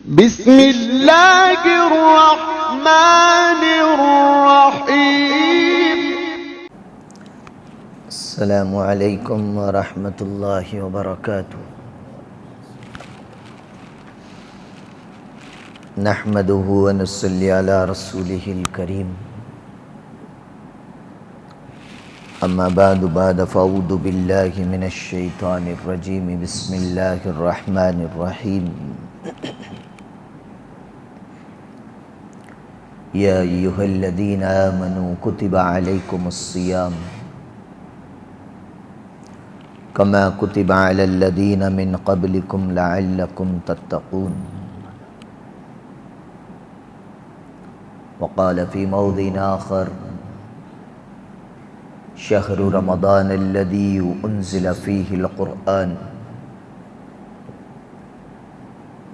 بسم اللہ الرحمن الرحیم۔ السلام علیکم ورحمۃ اللہ وبرکاتہ۔ نحمده ونصلی علی رسولہ الکریم، اما بعد فاعوذ باللہ من الشیطان الرجیم، بسم اللہ الرحمن الرحیم۔ یا ایھا الذین آمنوا کتب علیکم الصیام کما کتب علی الذین من قبلکم لعلکم تتقون۔ وقال فی موضع آخر شہر رمضان الذی انزل فیہ القرآن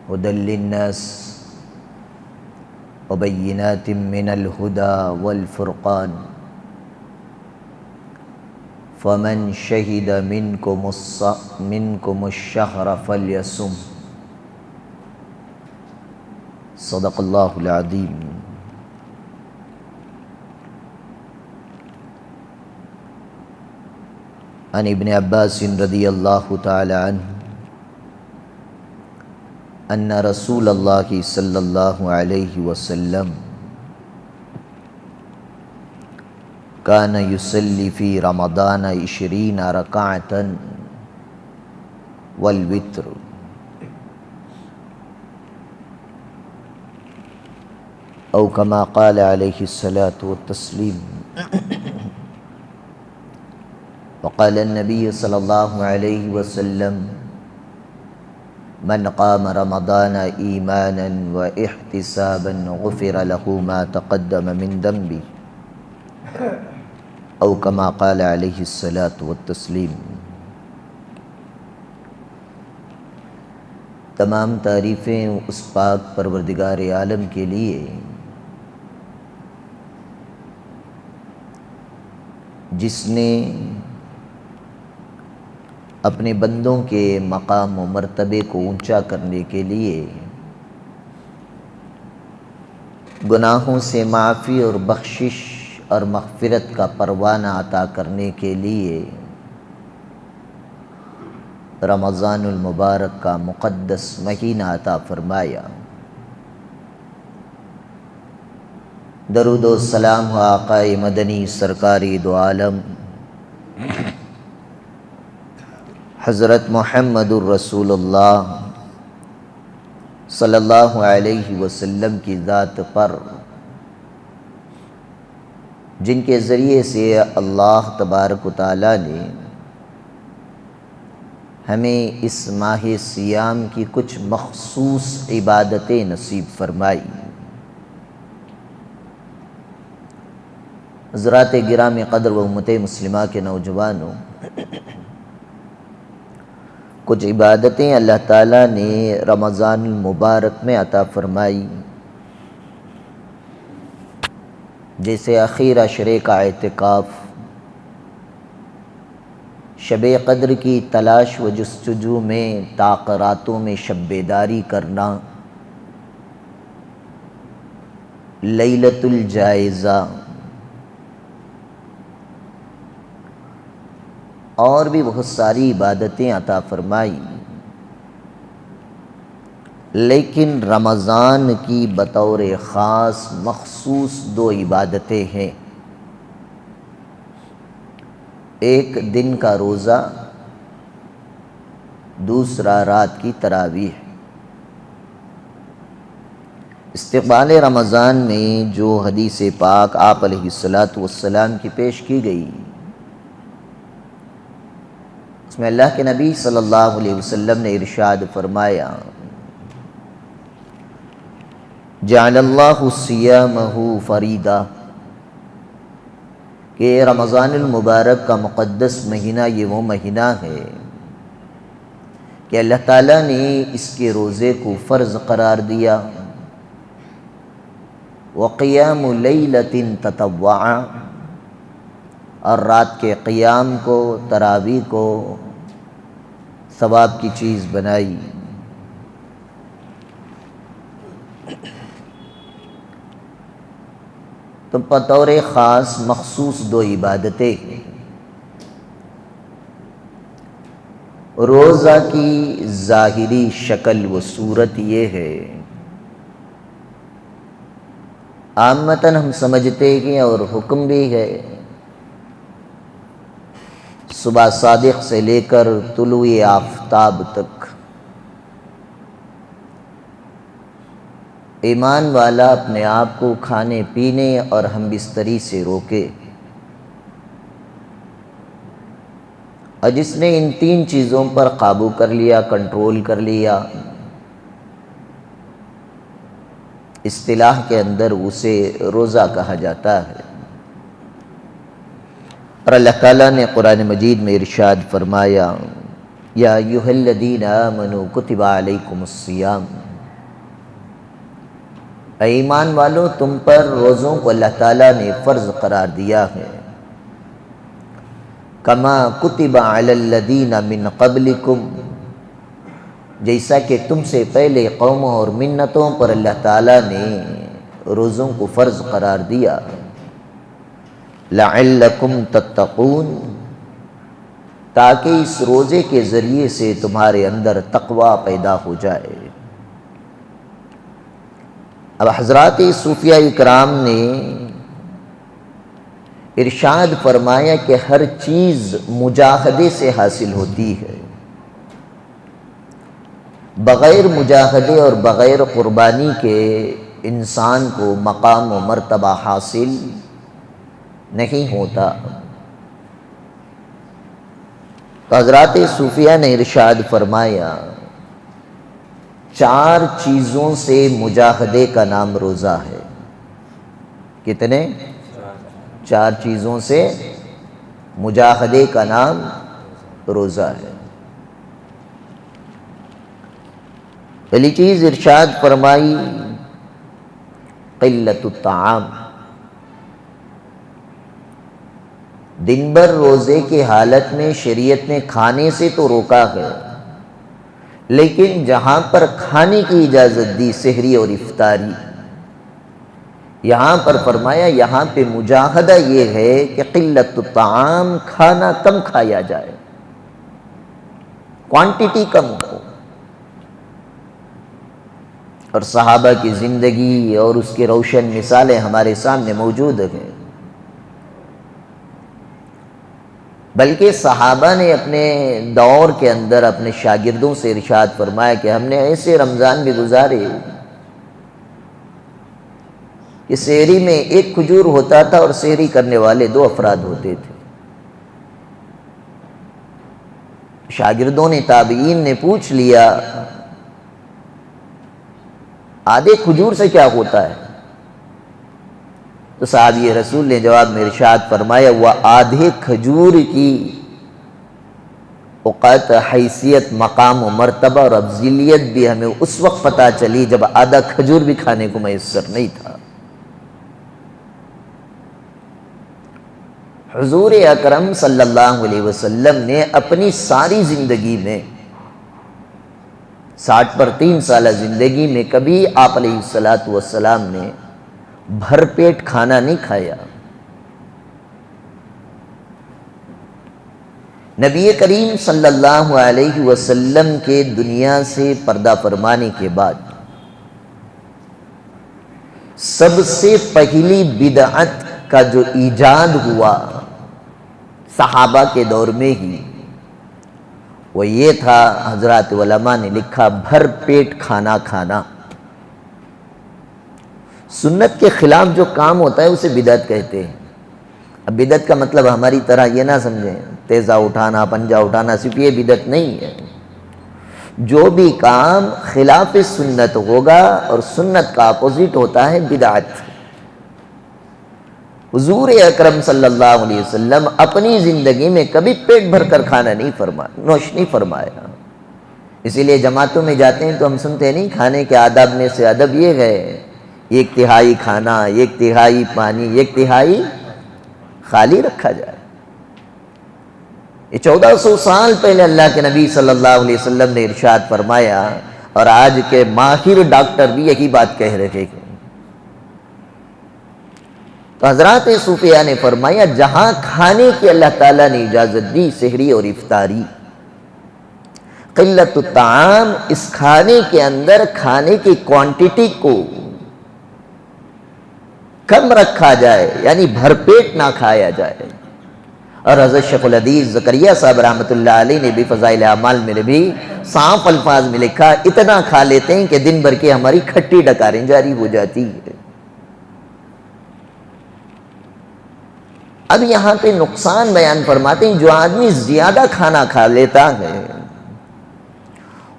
ھدی للناس وبینات من الہدی والفرقان فمن شہد منکم الشہر فلیصم۔ صدق اللہ العظیم۔ عن ابن عباس رضی اللہ تعالی عنہ ان رسول اللہ صلی اللہ علیہ وسلم کان یصلی فی رمضان 20 رکعۃ والوتر۔ او کما قال علیہ الصلاۃ والتسلیم۔ وقال النبی صلی اللہ علیہ وسلم من قام رمضان ایمانا واحتسابا غفر له ما تقدم من ذنبه، او کما قال علیہ الصلاۃ والتسلیم۔ تمام تعریفیں اس پاک پروردگار عالم کے لیے جس نے اپنے بندوں کے مقام و مرتبے کو اونچا کرنے کے لیے گناہوں سے معافی اور بخشش اور مغفرت کا پروانہ عطا کرنے کے لیے رمضان المبارک کا مقدس مہینہ عطا فرمایا۔ درود و سلام و آقائے مدنی سرکاری دو عالم حضرت محمد الرسول اللہ صلی اللہ علیہ وسلم کی ذات پر، جن کے ذریعے سے اللہ تبارک و تعالیٰ نے ہمیں اس ماہ سیام کی کچھ مخصوص عبادتیں نصیب فرمائی۔ حضرات گرامی قدر و امت مسلمہ کے نوجوانوں، کچھ عبادتیں اللہ تعالیٰ نے رمضان المبارک میں عطا فرمائی، جیسے اخیر عشرے کا اعتکاف، شب قدر کی تلاش و جستجو میں راتوں میں شب بیداری کرنا، لیلۃ الجائزہ، اور بھی بہت ساری عبادتیں عطا فرمائی۔ لیکن رمضان کی بطور خاص مخصوص 2 عبادتیں ہیں، ایک دن کا روزہ، دوسرا رات کی تراویح۔ استقبال رمضان میں جو حدیث پاک آپ علیہ الصلاۃ والسلام کی پیش کی گئی، اس میں اللہ کے نبی صلی اللہ علیہ وسلم نے ارشاد فرمایا، جعل اللہ صیامہ فریضہ، کہ رمضان المبارک کا مقدس مہینہ یہ وہ مہینہ ہے کہ اللہ تعالیٰ نے اس کے روزے کو فرض قرار دیا۔ وقیام لیلۃ تطوعا، اور رات کے قیام کو، تراویح کو ثواب کی چیز بنائی۔ تو بطور خاص مخصوص دو عبادتیں ہیں۔ روزہ کی ظاہری شکل و صورت یہ ہے، عامتاً ہم سمجھتے ہیں اور حکم بھی ہے، صبح صادق سے لے کر طلوع آفتاب تک ایمان والا اپنے آپ کو کھانے پینے اور ہم بستری سے روکے، اور جس نے ان تین چیزوں پر قابو کر لیا، کنٹرول کر لیا، اصطلاح کے اندر اسے روزہ کہا جاتا ہے۔ اور اللہ تعالیٰ نے قرآن مجید میں ارشاد فرمایا، یا ایھا الذین آمنوا کتب علیکم الصیام، اے ایمان والو تم پر روزوں کو اللہ تعالیٰ نے فرض قرار دیا ہے، کما کتب علی الذین من قبلکم، جیسا کہ تم سے پہلے قوموں اور منتوں پر اللہ تعالیٰ نے روزوں کو فرض قرار دیا، لعلکم تتقون، تاکہ اس روزے کے ذریعے سے تمہارے اندر تقوی پیدا ہو جائے۔ اب حضرات صوفیہ اکرام نے ارشاد فرمایا کہ ہر چیز مجاہدے سے حاصل ہوتی ہے، بغیر مجاہدے اور بغیر قربانی کے انسان کو مقام و مرتبہ حاصل نہیں ہوتا۔ تو حضرات صوفیہ نے ارشاد فرمایا، چار چیزوں سے مجاہدے کا نام روزہ ہے۔ کتنے؟ چار چیزوں سے مجاہدے کا نام روزہ ہے۔ پہلی چیز ارشاد فرمائی قلت الطعام، دن بھر روزے کی حالت میں شریعت نے کھانے سے تو روکا ہے، لیکن جہاں پر کھانے کی اجازت دی سحری اور افطاری، یہاں پر فرمایا یہاں پہ مجاہدہ یہ ہے کہ قلت الطعام، کھانا کم کھایا جائے، کوانٹٹی کم ہو۔ اور صحابہ کی زندگی اور اس کی روشن مثالیں ہمارے سامنے موجود ہیں، بلکہ صحابہ نے اپنے دور کے اندر اپنے شاگردوں سے ارشاد فرمایا کہ ہم نے ایسے رمضان بھی گزارے کہ سحری میں ایک کھجور ہوتا تھا اور سحری کرنے والے 2 افراد ہوتے تھے۔ شاگردوں نے، تابعین نے پوچھ لیا آدھے کھجور سے کیا ہوتا ہے؟ تو صحابی رسول نے جواب میں ارشاد فرمایا، وہ آدھے کھجور کی اوقات، حیثیت، مقام و مرتبہ اور افضلیت بھی ہمیں اس وقت پتہ چلی جب آدھا کھجور بھی کھانے کو میسر نہیں تھا۔ حضور اکرم صلی اللہ علیہ وسلم نے اپنی ساری زندگی میں 60 پر 3 سالہ زندگی میں کبھی آپ علیہ السلام نے بھر پیٹ کھانا نہیں کھایا۔ نبی کریم صلی اللہ علیہ وسلم کے دنیا سے پردہ فرمانے کے بعد سب سے پہلی بدعت کا جو ایجاد ہوا صحابہ کے دور میں ہی، وہ یہ تھا، حضرات علماء نے لکھا، بھر پیٹ کھانا کھانا۔ سنت کے خلاف جو کام ہوتا ہے اسے بدعت کہتے ہیں۔ اب بدعت کا مطلب ہماری طرح یہ نہ سمجھیں تیزہ اٹھانا، پنجہ اٹھانا، صرف یہ بدعت نہیں ہے۔ جو بھی کام خلاف سنت ہوگا اور سنت کا اپوزٹ ہوتا ہے بدعت۔ حضور اکرم صلی اللہ علیہ وسلم اپنی زندگی میں کبھی پیٹ بھر کر کھانا نہیں فرمایا، نوش نہیں فرمایا۔ اسی لیے جماعتوں میں جاتے ہیں تو ہم سنتے نہیں، کھانے کے آداب میں سے ادب یہ ہے 1/3 کھانا، 1/3 پانی، 1/3 خالی رکھا جائے۔ یہ 1400 سال پہلے اللہ کے نبی صلی اللہ علیہ وسلم نے ارشاد فرمایا، اور آج کے ماہر ڈاکٹر بھی یہی بات کہہ رہے ہیں۔ تو حضرات صوفیہ نے فرمایا جہاں کھانے کی اللہ تعالیٰ نے اجازت دی، سحری اور افطاری، قلت الطعام، اس کھانے کے اندر کھانے کی کوانٹٹی کو کم رکھا جائے، یعنی بھر پیٹ نہ کھایا جائے۔ اور حضرت شیخ الحدیث زکریا صاحب رحمۃ اللہ علیہ نے بھی فضائل اعمال میں بھی صاف الفاظ میں لکھا، اتنا کھا لیتے ہیں کہ دن بھر کی ہماری کھٹی ڈکاریں جاری ہو جاتی ہے۔ اب یہاں پہ نقصان بیان فرماتے ہیں، جو آدمی زیادہ کھانا کھا لیتا ہے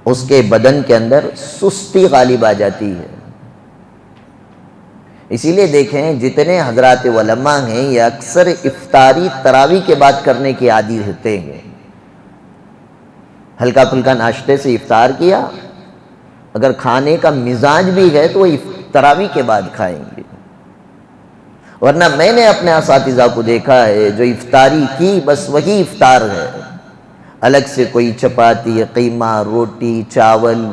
اس کے بدن کے اندر سستی غالب آ جاتی ہے۔ اسی لیے دیکھیں جتنے حضرات علماء ہیں یہ اکثر افطاری تراویح کے بعد کرنے کی عادی رہتے ہیں۔ ہلکا پھلکا ناشتے سے افطار کیا، اگر کھانے کا مزاج بھی ہے تو وہ تراویح کے بعد کھائیں گے۔ ورنہ میں نے اپنے اساتذہ کو دیکھا ہے جو افطاری کی بس وہی افطار ہے، الگ سے کوئی چپاتی، قیمہ، روٹی، چاول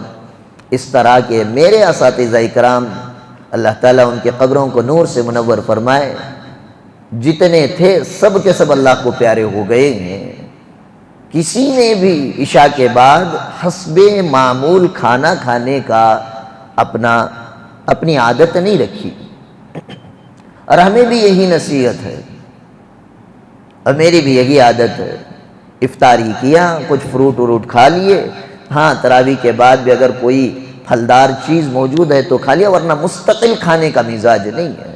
اس طرح کے۔ میرے اساتذہ اکرام اللہ تعالیٰ ان کے قبروں کو نور سے منور فرمائے، جتنے تھے سب کے سب اللہ کو پیارے ہو گئے ہیں۔ کسی نے بھی عشاء کے بعد حسب معمول کھانا کھانے کا اپنی عادت نہیں رکھی، اور ہمیں بھی یہی نصیحت ہے، اور میری بھی یہی عادت ہے۔ افطاری کیا، کچھ فروٹ وروٹ کھا لیے، ہاں تراویح کے بعد بھی اگر کوئی پھلدار چیز موجود ہے تو کھا لیا، ورنہ مستقل کھانے کا مزاج نہیں ہے۔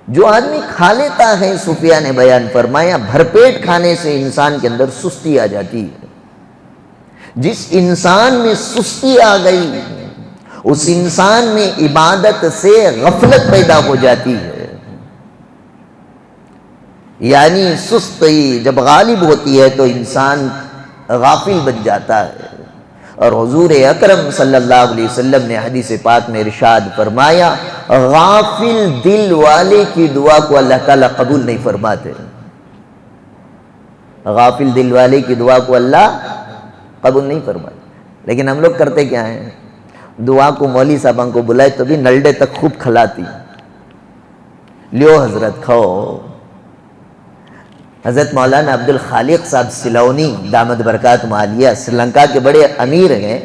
جو آدمی کھا لیتا ہے، صوفیہ نے بیان فرمایا بھر پیٹ کھانے سے انسان کے اندر سستی آ جاتی ہے۔ جس انسان میں سستی آ گئی اس انسان میں عبادت سے غفلت پیدا ہو جاتی ہے، یعنی سستی جب غالب ہوتی ہے تو انسان غافل بن جاتا ہے۔ اور حضور اکرم صلی اللہ علیہ وسلم نے حدیث پاک میں ارشاد فرمایا غافل دل والے کی دعا کو اللہ تعالیٰ قبول نہیں فرماتے۔ غافل دل والے کی دعا کو اللہ قبول نہیں فرماتے۔ لیکن ہم لوگ کرتے کیا ہیں، دعا کو مولوی صاحبان کو بلائے تو بھی نلڈے تک خوب کھلاتی، لیو حضرت کھاؤ۔ حضرت مولانا عبد الخالق صاحب سلونی دامت برکات عالیہ سری لنکا کے بڑے امیر ہیں۔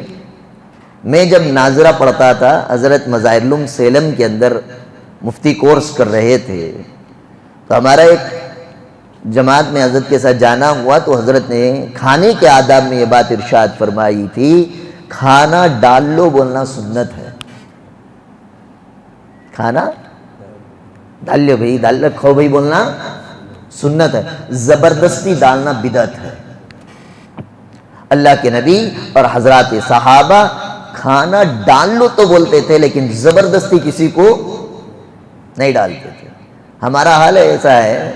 میں جب ناظرہ پڑھتا تھا، حضرت مظاہر العلوم سیلم کے اندر مفتی کورس کر رہے تھے، تو ہمارا ایک جماعت میں حضرت کے ساتھ جانا ہوا تو حضرت نے کھانے کے آداب میں یہ بات ارشاد فرمائی تھی، کھانا ڈال لو بولنا سنت ہے۔ کھانا ڈال لو بھائی، ڈال لو کھو بھائی بولنا سنت ہے، زبردستی ڈالنا بدعت ہے۔ اللہ کے نبی اور حضرات صحابہ کھانا ڈال لو تو بولتے تھے، لیکن زبردستی کسی کو نہیں ڈالتے تھے۔ ہمارا حال ایسا ہے،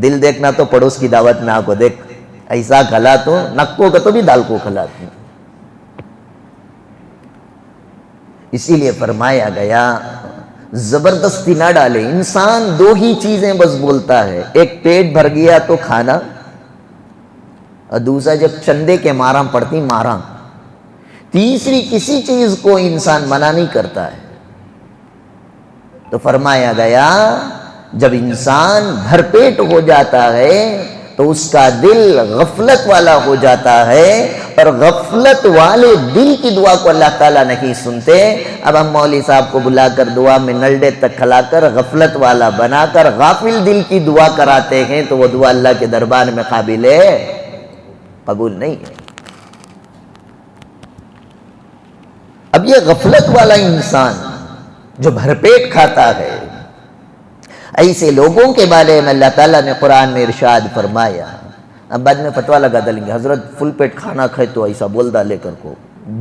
دل دیکھنا تو پڑوس کی دعوت میں آ کو دیکھ، ایسا کھلا تو نکو کا تو بھی دال کو کھلاتے ہیں۔ اسی لیے فرمایا گیا زبردستی نہ ڈالے۔ انسان دو ہی چیزیں بس بولتا ہے، ایک پیٹ بھر گیا تو کھانا، اور دوسرا جب چندے کے ماراں پڑتی ماراں۔ تیسری کسی چیز کو انسان منع نہیں کرتا ہے۔ تو فرمایا گیا جب انسان بھر پیٹ ہو جاتا ہے تو اس کا دل غفلت والا ہو جاتا ہے، اور غفلت والے دل کی دعا کو اللہ تعالیٰ نہیں سنتے۔ اب ہم مولوی صاحب کو بلا کر دعا میں نلڈے تک کھلا کر غفلت والا بنا کر غافل دل کی دعا کراتے ہیں، تو وہ دعا اللہ کے دربار میں قابل قبول نہیں ہے۔ اب یہ غفلت والا انسان جو بھر پیٹ کھاتا ہے، ایسے لوگوں کے بارے میں اللہ تعالیٰ نے قرآن میں ارشاد فرمایا۔ اب بعد میں فتویٰ لگا ڈالیں گے حضرت فل پیٹ کھانا کھائے تو ایسا بول ڈالے کر کو،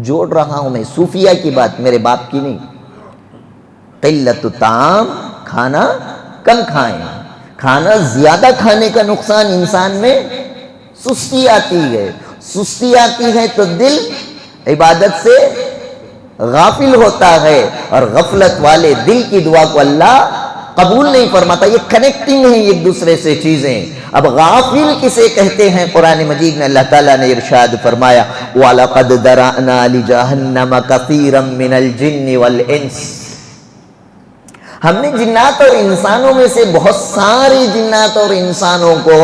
جوڑ رہا ہوں میں صوفیہ کی بات، میرے باپ کی نہیں۔ قلت الطعام، کھانا کم کھائیں۔ کھانا زیادہ کھانے کا نقصان انسان میں سستی آتی ہے، سستی آتی ہے تو دل عبادت سے غافل ہوتا ہے، اور غفلت والے دل کی دعا کو اللہ قبول نہیں فرماتا۔ یہ کنیکٹنگ ہیں ایک دوسرے سے چیزیں۔ اب غافل کسے کہتے ہیں؟ قرآن مجید میں اللہ تعالیٰ نے ارشاد فرمایا وَلَقَدْ ذَرَأْنَا لِجَهَنَّمَ كَثِيرًا مِنَ الْجِنِّ وَالْإِنسِ، ہم نے جنات اور انسانوں میں سے بہت سارے جنات اور انسانوں کو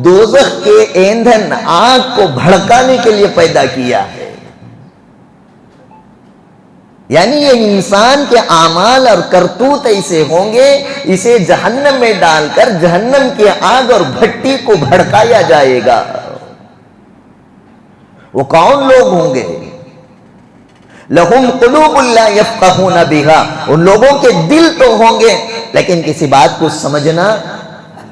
دوزخ کے ایندھن آگ کو بھڑکانے کے لیے پیدا کیا ہے۔ یعنی یہ انسان کے اعمال اور کرتوت ایسے ہوں گے، اسے جہنم میں ڈال کر جہنم کی آگ اور بھٹی کو بھڑکایا جائے گا۔ وہ کون لوگ ہوں گے؟ لَهُمْ قُلُوبٌ لَا يَفْقَهُونَ بِهَا، ان لوگوں کے دل تو ہوں گے لیکن کسی بات کو سمجھنا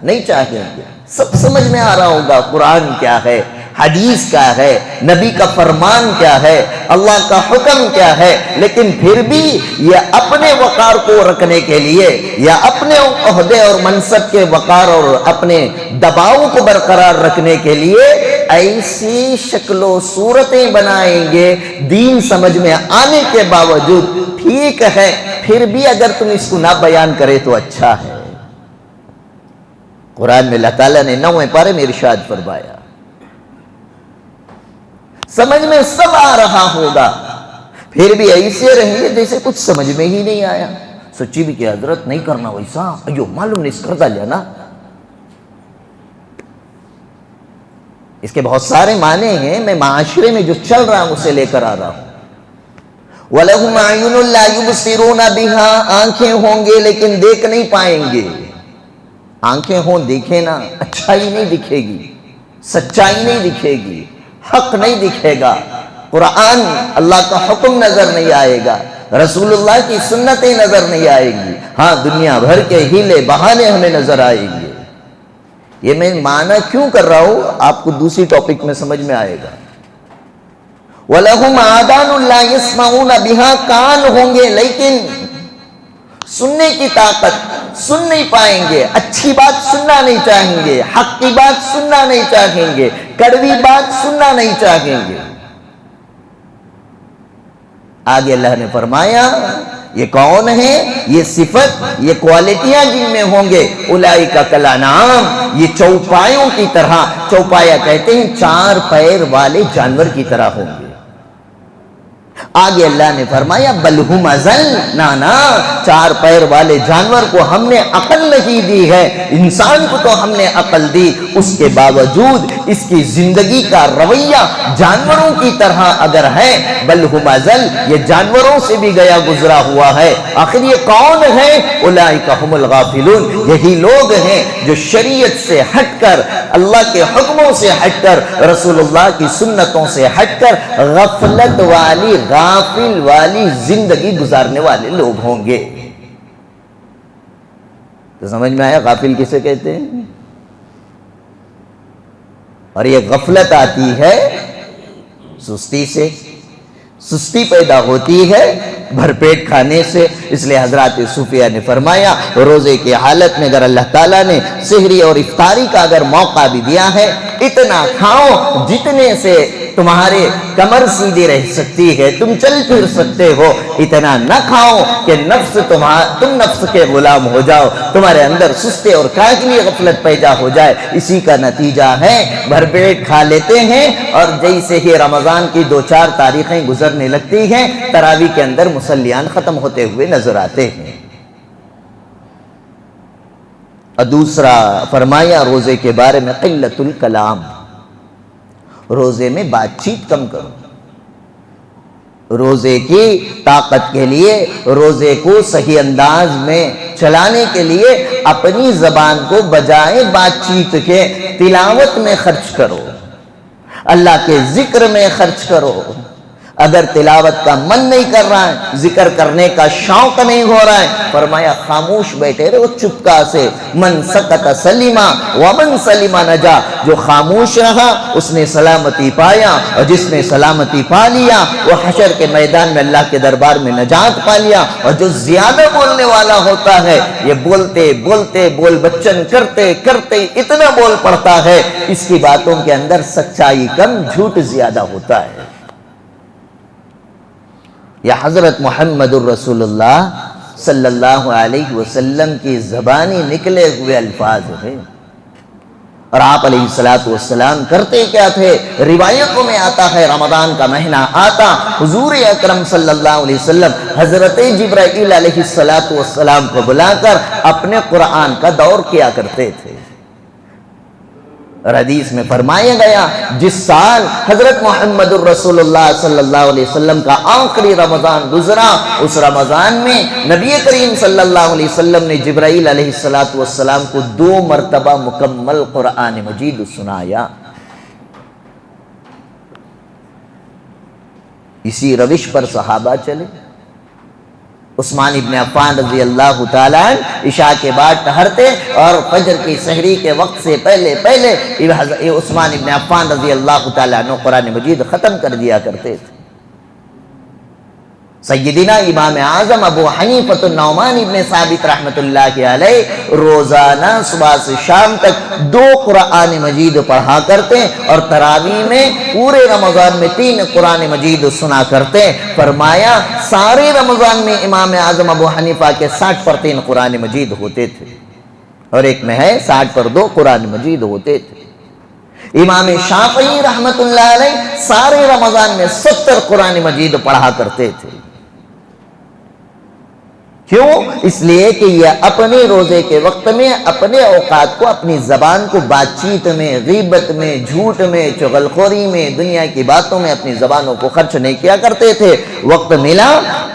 نہیں چاہیں گے۔ سب سمجھ میں آ رہا ہوگا قرآن کیا ہے، حدیث کیا ہے، نبی کا فرمان کیا ہے، اللہ کا حکم کیا ہے، لیکن پھر بھی یہ اپنے وقار کو رکھنے کے لیے یا اپنے عہدے اور منصب کے وقار اور اپنے دباؤ کو برقرار رکھنے کے لیے ایسی شکل و صورتیں بنائیں گے دین سمجھ میں آنے کے باوجود۔ ٹھیک ہے، پھر بھی اگر تم اس کو نہ بیان کرے تو اچھا ہے۔ قرآن میں اللہ تعالیٰ نے 9ویں پارے میں ارشاد فرمایا، سمجھ میں سب آ رہا ہوگا پھر بھی ایسے رہیں گے جیسے کچھ سمجھ میں ہی نہیں آیا۔ سچی بھی کہ حضرت نہیں کرنا ویسا، ایو معلوم نہیں اس کردہ لیا نا۔ اس کے بہت سارے معنی ہیں، میں معاشرے میں جو چل رہا ہوں اسے لے کر آ رہا ہوں۔ وَلَهُمْ أَعْيُنٌ لَا يُبْصِرُونَ بِهَا، آنکھیں ہوں گے لیکن دیکھ نہیں پائیں گے۔ آنکھیں ہوں دیکھیں نا، اچھائی نہیں دکھے گی، سچائی نہیں دکھے گی، حق نہیں دکھے گا، قرآن اللہ کا حکم نظر نہیں آئے گا، رسول اللہ کی سنتیں نظر نہیں آئے گی۔ ہاں دنیا بھر کے ہیلے بہانے ہمیں نظر آئیں گے۔ یہ میں معنی کیوں کر رہا ہوں آپ کو دوسری ٹاپک میں سمجھ میں آئے گا۔ وَلَهُمْ آذَانٌ لَا يَسْمَعُونَ بِهَا، کان ہوں گے لیکن سننے کی طاقت سن نہیں پائیں گے، اچھی بات سننا نہیں چاہیں گے، حق کی بات سننا نہیں چاہیں گے، کڑوی بات سننا نہیں چاہیں گے۔ آگے اللہ نے فرمایا یہ کون ہے؟ یہ صفت، یہ کوالٹیاں جن میں ہوں گے اولئک کالانعام، یہ چوپایوں کی طرح، چوپایا کہتے ہیں 4 پیر والے جانور کی طرح ہوں گے۔ آگے اللہ نے فرمایا بل ہم اضل، نانا 4 پیر والے جانور کو ہم نے عقل نہیں دی ہے، انسان کو تو ہم نے عقل دی، اس کے باوجود اس کی زندگی کا رویہ جانوروں کی طرح اگر ہے، بل ہم اضل، یہ جانوروں سے بھی گیا گزرا ہوا ہے۔ آخر یہ کون ہے؟ اولئک هم الغافلون، یہی لوگ ہیں جو شریعت سے ہٹ کر، اللہ کے حکموں سے ہٹ کر، رسول اللہ کی سنتوں سے ہٹ کر غفلت والی، غافل والی زندگی گزارنے والے لوگ ہوں گے۔ تو سمجھ میں آیا غافل کسے کہتے ہیں؟ اور یہ غفلت آتی ہے سستی سے، سستی پیدا ہوتی ہے بھرپیٹ کھانے سے۔ اس لئے حضرات صوفیہ نے فرمایا روزے کی حالت میں اگر اللہ تعالیٰ نے سحری اور افطاری کا اگر موقع بھی دیا ہے، اتنا کھاؤ جتنے سے تمہارے کمر سیدھی رہ سکتی ہے، تم چل پھر سکتے ہو، اتنا نہ کھاؤ کہ تم نفس کے غلام ہو جاؤ، تمہارے اندر سستے اور کاہلی غفلت پیدا ہو جائے۔ اسی کا نتیجہ ہے بھرپیٹ کھا لیتے ہیں، اور جیسے ہی رمضان کی 2-4 تاریخیں گزرنے لگتی ہیں تراویح کے اندر مصلیان ختم ہوتے ہوئے نظر آتے ہیں۔ اور دوسرا فرمایا روزے کے بارے میں قلت الکلام، روزے میں بات چیت کم کرو۔ روزے کی طاقت کے لیے، روزے کو صحیح انداز میں چلانے کے لیے اپنی زبان کو بجائے بات چیت کے تلاوت میں خرچ کرو، اللہ کے ذکر میں خرچ کرو۔ اگر تلاوت کا من نہیں کر رہا ہے، ذکر کرنے کا شوق نہیں ہو رہا ہے، فرمایا خاموش بیٹھے رہو چپکا سے، من سکت سلیما ومن سلیما نجا، جو خاموش رہا اس نے سلامتی پایا، اور جس نے سلامتی پا لیا وہ حشر کے میدان میں اللہ کے دربار میں نجات پا لیا۔ اور جو زیادہ بولنے والا ہوتا ہے یہ بولتے بولتے بول بچن کرتے کرتے اتنا بول پڑتا ہے، اس کی باتوں کے اندر سچائی کم، جھوٹ زیادہ ہوتا ہے۔ یہ حضرت محمد الرسول اللہ صلی اللہ علیہ وسلم کی زبانی نکلے ہوئے الفاظ ہیں۔ اور آپ علیہ الصلوۃ والسلام کرتے کیا تھے؟ روایتوں میں آتا ہے رمضان کا مہینہ آتا حضور اکرم صلی اللہ علیہ وسلم حضرت جبرائیل علیہ الصلوۃ والسلام کو بلا کر اپنے قرآن کا دور کیا کرتے تھے۔ اور حدیث میں فرمایا گیا جس سال حضرت محمد الرسول اللہ صلی اللہ علیہ وسلم کا آخری رمضان گزرا، اس رمضان میں نبی کریم صلی اللہ علیہ وسلم نے جبرائیل علیہ السلام کو 2 مرتبہ مکمل قرآن مجید سنایا۔ اسی روش پر صحابہ چلے۔ عثمان ابن عفان رضی اللہ تعالیٰ عنہ عشاء کے بعد ٹہرتے اور فجر کی سحری کے وقت سے پہلے عثمان ابن عفان رضی اللہ تعالیٰ عنہ قرآن مجید ختم کر دیا کرتے تھے۔ سیدنا امام اعظم ابو حنیفۃ النعمان ابن ثابت رحمۃ اللہ علیہ روزانہ صبح سے شام تک 2 قرآن مجید پڑھا کرتے اور تراویح میں پورے رمضان میں 3 قرآن مجید سنا کرتے۔ فرمایا سارے رمضان میں امام اعظم ابو حنیفہ کے 60 پر 3 قرآن مجید ہوتے تھے، اور ایک میں ہے 60 پر 2 قرآن مجید ہوتے تھے۔ امام شافعی رحمۃ اللہ علیہ سارے رمضان میں 70 قرآن مجید پڑھا کرتے تھے۔ کیوں؟ اس لیے کہ یہ اپنے روزے کے وقت میں اپنے اوقات کو اپنی زبان کو بات چیت میں، غیبت میں، جھوٹ میں، چغلخوری میں، دنیا کی باتوں میں اپنی زبانوں کو خرچ نہیں کیا کرتے تھے۔ وقت ملا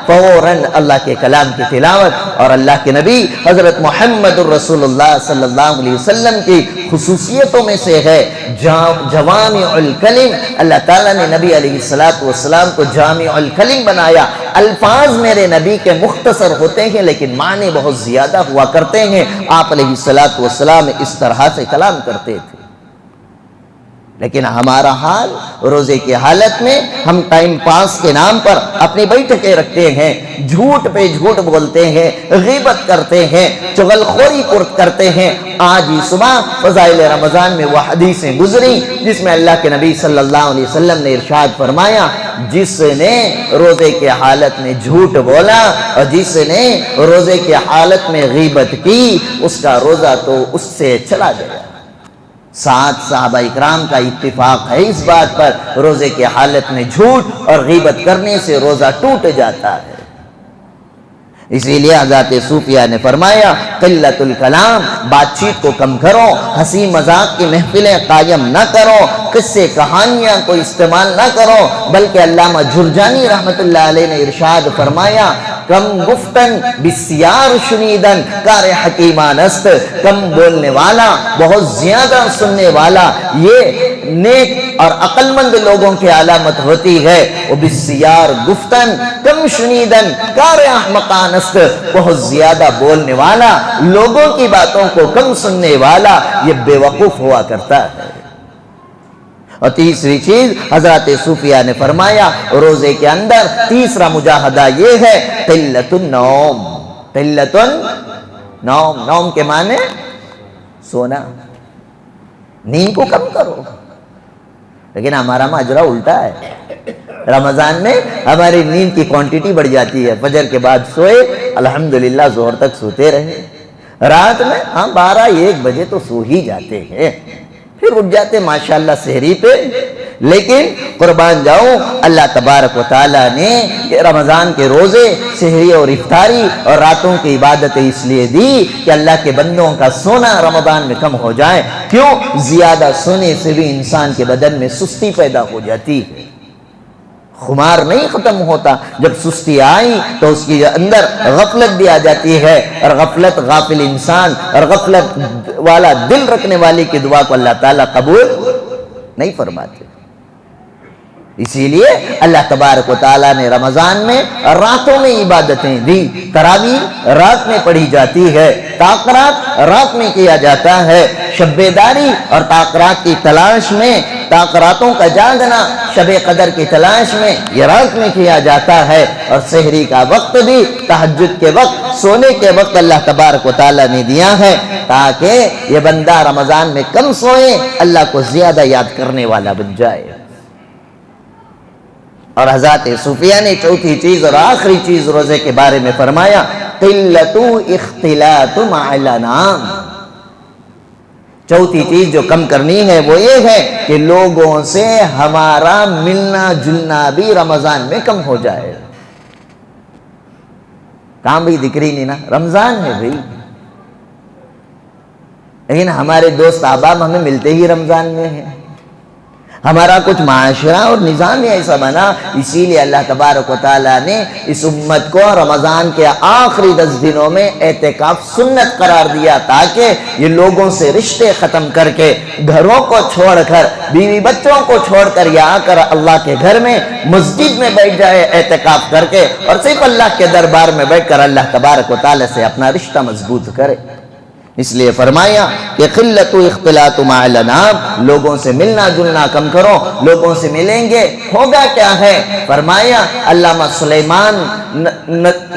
فوراً اللہ کے کلام کی تلاوت، اور اللہ کے نبی حضرت محمد الرسول اللہ صلی اللہ علیہ وسلم کی خصوصیتوں میں سے ہے جوامع الکلم۔ اللہ تعالیٰ نے نبی علیہ السلام کو جامع الکلم بنایا۔ الفاظ میرے نبی کے مختصر ہوتے ہیں لیکن معنی بہت زیادہ ہوا کرتے ہیں۔ آپ علیہ السلام اس طرح سے کلام کرتے تھے، لیکن ہمارا حال روزے کی حالت میں ہم ٹائم پاس کے نام پر اپنی بیٹھکیں رکھتے ہیں، جھوٹ پہ جھوٹ بولتے ہیں، غیبت کرتے ہیں، چغلخوری کرتے ہیں۔ آج ہی صبح فضائل رمضان میں وہ حدیثیں گزری جس میں اللہ کے نبی صلی اللہ علیہ وسلم نے ارشاد فرمایا جس نے روزے کی حالت میں جھوٹ بولا اور جس نے روزے کی حالت میں غیبت کی اس کا روزہ تو اس سے چلا گیا۔ 7 صحابہ اکرام کا اتفاق ہے اس بات پر روزے کی حالت میں جھوٹ اور غیبت کرنے سے روزہ ٹوٹ جاتا ہے۔ اسی لیے حضرت صوفیہ نے فرمایا قلت الکلام، بات چیت کو کم کرو، ہنسی مذاق کی محفلیں قائم نہ کرو، قصے کہانیاں کو استعمال نہ کرو، بلکہ علامہ جرجانی رحمت اللہ علیہ نے ارشاد فرمایا کم گفتن بسیار شنیدن کار حکیمان است، کم بولنے والا بہت زیادہ سننے والا یہ نیک اور عقل مند لوگوں کی علامت ہوتی ہے۔ وہ بسیار گفتن کم شنیدن کار احمقان است، بہت زیادہ بولنے والا لوگوں کی باتوں کو کم سننے والا یہ بے وقوف ہوا کرتا ہے۔ اور تیسری چیز حضرت صوفیہ نے فرمایا روزے کے اندر تیسرا مجاہدہ یہ ہے قلت النوم۔ قلت النوم، نوم کے معنی سونا، نیند کو کم کرو۔ لیکن ہمارا ماجرا الٹا ہے، رمضان میں ہماری نیند کی کوانٹیٹی بڑھ جاتی ہے، فجر کے بعد سوئے الحمدللہ ظہر تک سوتے رہے، رات میں ہم 12-1 بجے تو سو ہی جاتے ہیں، پھر اٹھ جاتے ماشاءاللہ سحری پہ۔ لیکن قربان جاؤں اللہ تبارک و تعالیٰ نے رمضان کے روزے، سحری اور افطاری اور راتوں کی عبادتیں اس لیے دی کہ اللہ کے بندوں کا سونا رمضان میں کم ہو جائے۔ کیوں؟ زیادہ سونے سے بھی انسان کے بدن میں سستی پیدا ہو جاتی ہے، خمار نہیں ختم ہوتا۔ جب سستی آئی تو اس کے اندر غفلت بھی آ جاتی ہے، اور غفلت غافل انسان اور غفلت والا دل رکھنے والی کی دعا کو اللہ تعالیٰ قبول نہیں فرماتے۔ اسی لیے اللہ تبارک و تعالیٰ نے رمضان میں راتوں میں عبادتیں دی۔ تراویح رات میں پڑھی جاتی ہے، تاقرات رات میں کیا جاتا ہے، شب بیداری اور تاقرات کی تلاش میں، تاقراتوں کا جاگنا شب قدر کی تلاش میں یہ رات میں کیا جاتا ہے، اور سحری کا وقت بھی تہجد کے وقت، سونے کے وقت اللہ تبارک و تعالیٰ نے دیا ہے تاکہ یہ بندہ رمضان میں کم سوئے، اللہ کو زیادہ یاد کرنے والا بن جائے۔ اور حضرت صوفیہ نے چوتھی چیز اور آخری چیز روزے کے بارے میں فرمایا قلت اختلاط مع الانام، چوتھی چیز جو کم کرنی ہے وہ یہ ہے کہ لوگوں سے ہمارا ملنا جلنا بھی رمضان میں کم ہو جائے. کام بھی ذکری نہیں نا، رمضان ہے بھائی، لیکن ہمارے دوست احباب ہمیں ملتے ہی رمضان میں ہیں. ہمارا کچھ معاشرہ اور نظام ہی ایسا بنا، اسی لیے اللہ تبارک و تعالیٰ نے اس امت کو رمضان کے آخری 10 دنوں میں اعتکاف سنت قرار دیا، تاکہ یہ لوگوں سے رشتے ختم کر کے، گھروں کو چھوڑ کر، بیوی بچوں کو چھوڑ کر یا آ کر اللہ کے گھر میں مسجد میں بیٹھ جائے اعتکاف کر کے، اور صرف اللہ کے دربار میں بیٹھ کر اللہ تبارک و تعالیٰ سے اپنا رشتہ مضبوط کرے. اس لیے فرمایا کہ قلت و اختلاط مع الانام، لوگوں سے ملنا جلنا کم کرو. لوگوں سے ملیں گے ہوگا کیا ہے؟ فرمایا علامہ سلیمان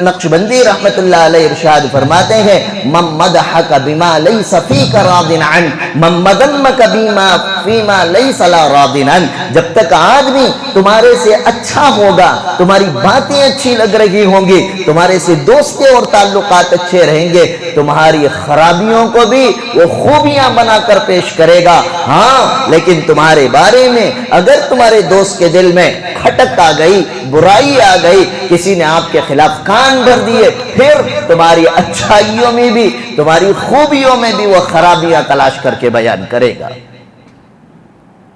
نقشبندی رحمت اللہ علیہ ارشاد فرماتے ہیں من مدحک بما لیس فیک راض عن من مذمک بما فیما لیس لا راض عن. جب تک آدمی تمہارے سے اچھا ہوگا، تمہاری باتیں اچھی لگ رہی ہوں گی، تمہارے سے دوستی اور تعلقات اچھے رہیں گے، تمہاری خرابی کو بھی وہ خوبیاں بنا کر پیش کرے گا. ہاں لیکن تمہارے بارے میں اگر تمہارے دوست کے دل میں کھٹک آ گئی، برائی آ گئی، کسی نے آپ کے خلاف کان بھر دیے، پھر تمہاری اچھائیوں میں بھی، تمہاری خوبیوں میں بھی وہ خرابیاں تلاش کر کے بیان کرے گا.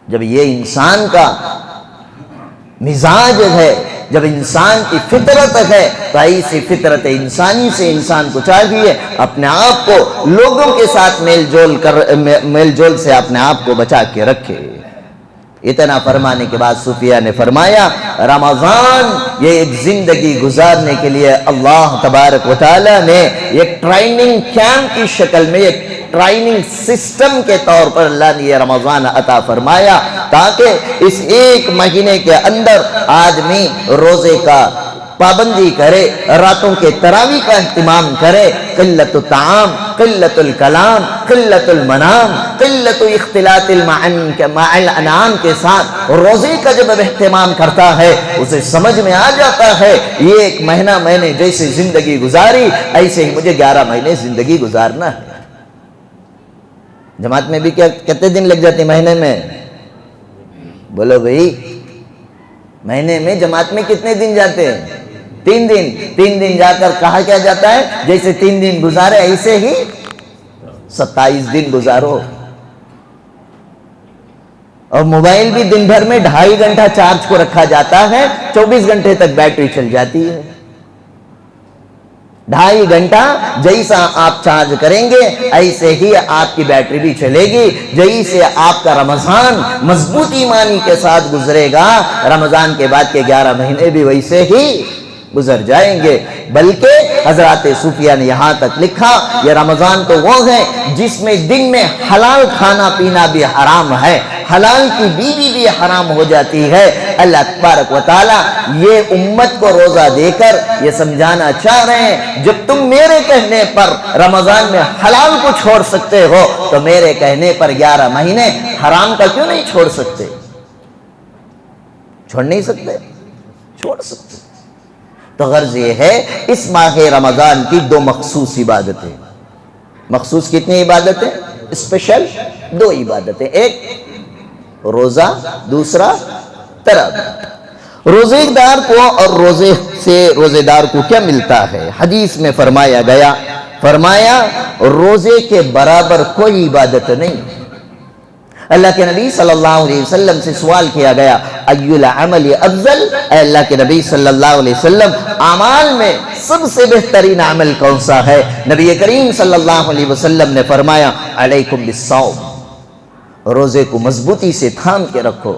جب یہ انسان کا مزاج ہے، جب انسان کی فطرت ہے، تو ایسی فطرت انسانی سے انسان کو چاہیے اپنے آپ کو لوگوں کے ساتھ میل جول سے اپنے آپ کو بچا کے رکھے. اتنا فرمانے کے بعد صوفیہ نے فرمایا رمضان یہ ایک زندگی گزارنے کے لیے اللہ تبارک و تعالیٰ نے ایک ٹریننگ کیمپ کی شکل میں، ایک ٹریننگ سسٹم کے طور پر اللہ نے یہ رمضان عطا فرمایا، تاکہ اس ایک مہینے کے اندر آدمی روزے کا پابندی کرے، راتوں کے تراویح کا اہتمام کرے، قلت الطعام، قلت الکلام، قلت المنام، قلت اختلاط مع الانعام کے ساتھ روزے کا جب اہتمام کرتا ہے اسے سمجھ میں آ جاتا ہے یہ ایک مہینہ میں نے جیسے زندگی گزاری ایسے ہی مجھے 11 مہینے زندگی گزارنا ہے. جماعت میں بھی کتنے دن لگ جاتے مہینے میں؟ بولو بھئی، مہینے میں جماعت میں کتنے دن جاتے ہیں؟ 3 دن. 3 دن جا کر کہا کیا جاتا ہے جیسے 3 دن گزارے ایسے ہی 27 دن گزارو. اور موبائل بھی دن بھر میں 2.5 گھنٹہ چارج کو رکھا جاتا ہے، 24 گھنٹے تک بیٹری چل جاتی ہے. 2.5 گھنٹہ جیسا آپ چارج کریں گے ایسے ہی آپ کی بیٹری بھی چلے گی. جیسے آپ کا رمضان مضبوط ایمانی کے ساتھ گزرے گا، رمضان کے بعد کے 11 مہینے بھی ویسے ہی گزر جائیں گے. بلکہ حضرات صوفیہ نے یہاں تک لکھا یہ رمضان تو وہ ہے جس میں دن میں حلال کھانا پینا بھی حرام ہے، حلال کی بیوی بھی حرام ہو جاتی ہے. اللہ تبارک و تعالی یہ امت کو روزہ دے کر یہ سمجھانا چاہ رہے ہیں جب تم میرے کہنے پر رمضان میں حلال کو چھوڑ سکتے ہو تو میرے کہنے پر 11 مہینے حرام کا کیوں نہیں چھوڑ سکتے؟ چھوڑ نہیں سکتے؟ چھوڑ سکتے. تو غرض یہ ہے اس ماہ رمضان کی 2 مخصوص عبادتیں. مخصوص کتنی عبادتیں؟ اسپیشل 2 عبادتیں، ایک روزہ، دوسرا تراویح. روزے دار کو اور روزے سے روزے دار کو کیا ملتا ہے؟ حدیث میں فرمایا گیا، فرمایا روزے کے برابر کوئی عبادت نہیں. اللہ کے نبی صلی اللہ علیہ وسلم سے سوال کیا گیا ای العمل افضل، اے اللہ کے نبی صلی اللہ علیہ وسلم اعمال میں سب سے بہترین عمل کون سا ہے؟ نبی کریم صلی اللہ علیہ وسلم نے فرمایا علیکم بالصوم، روزے کو مضبوطی سے تھام کے رکھو،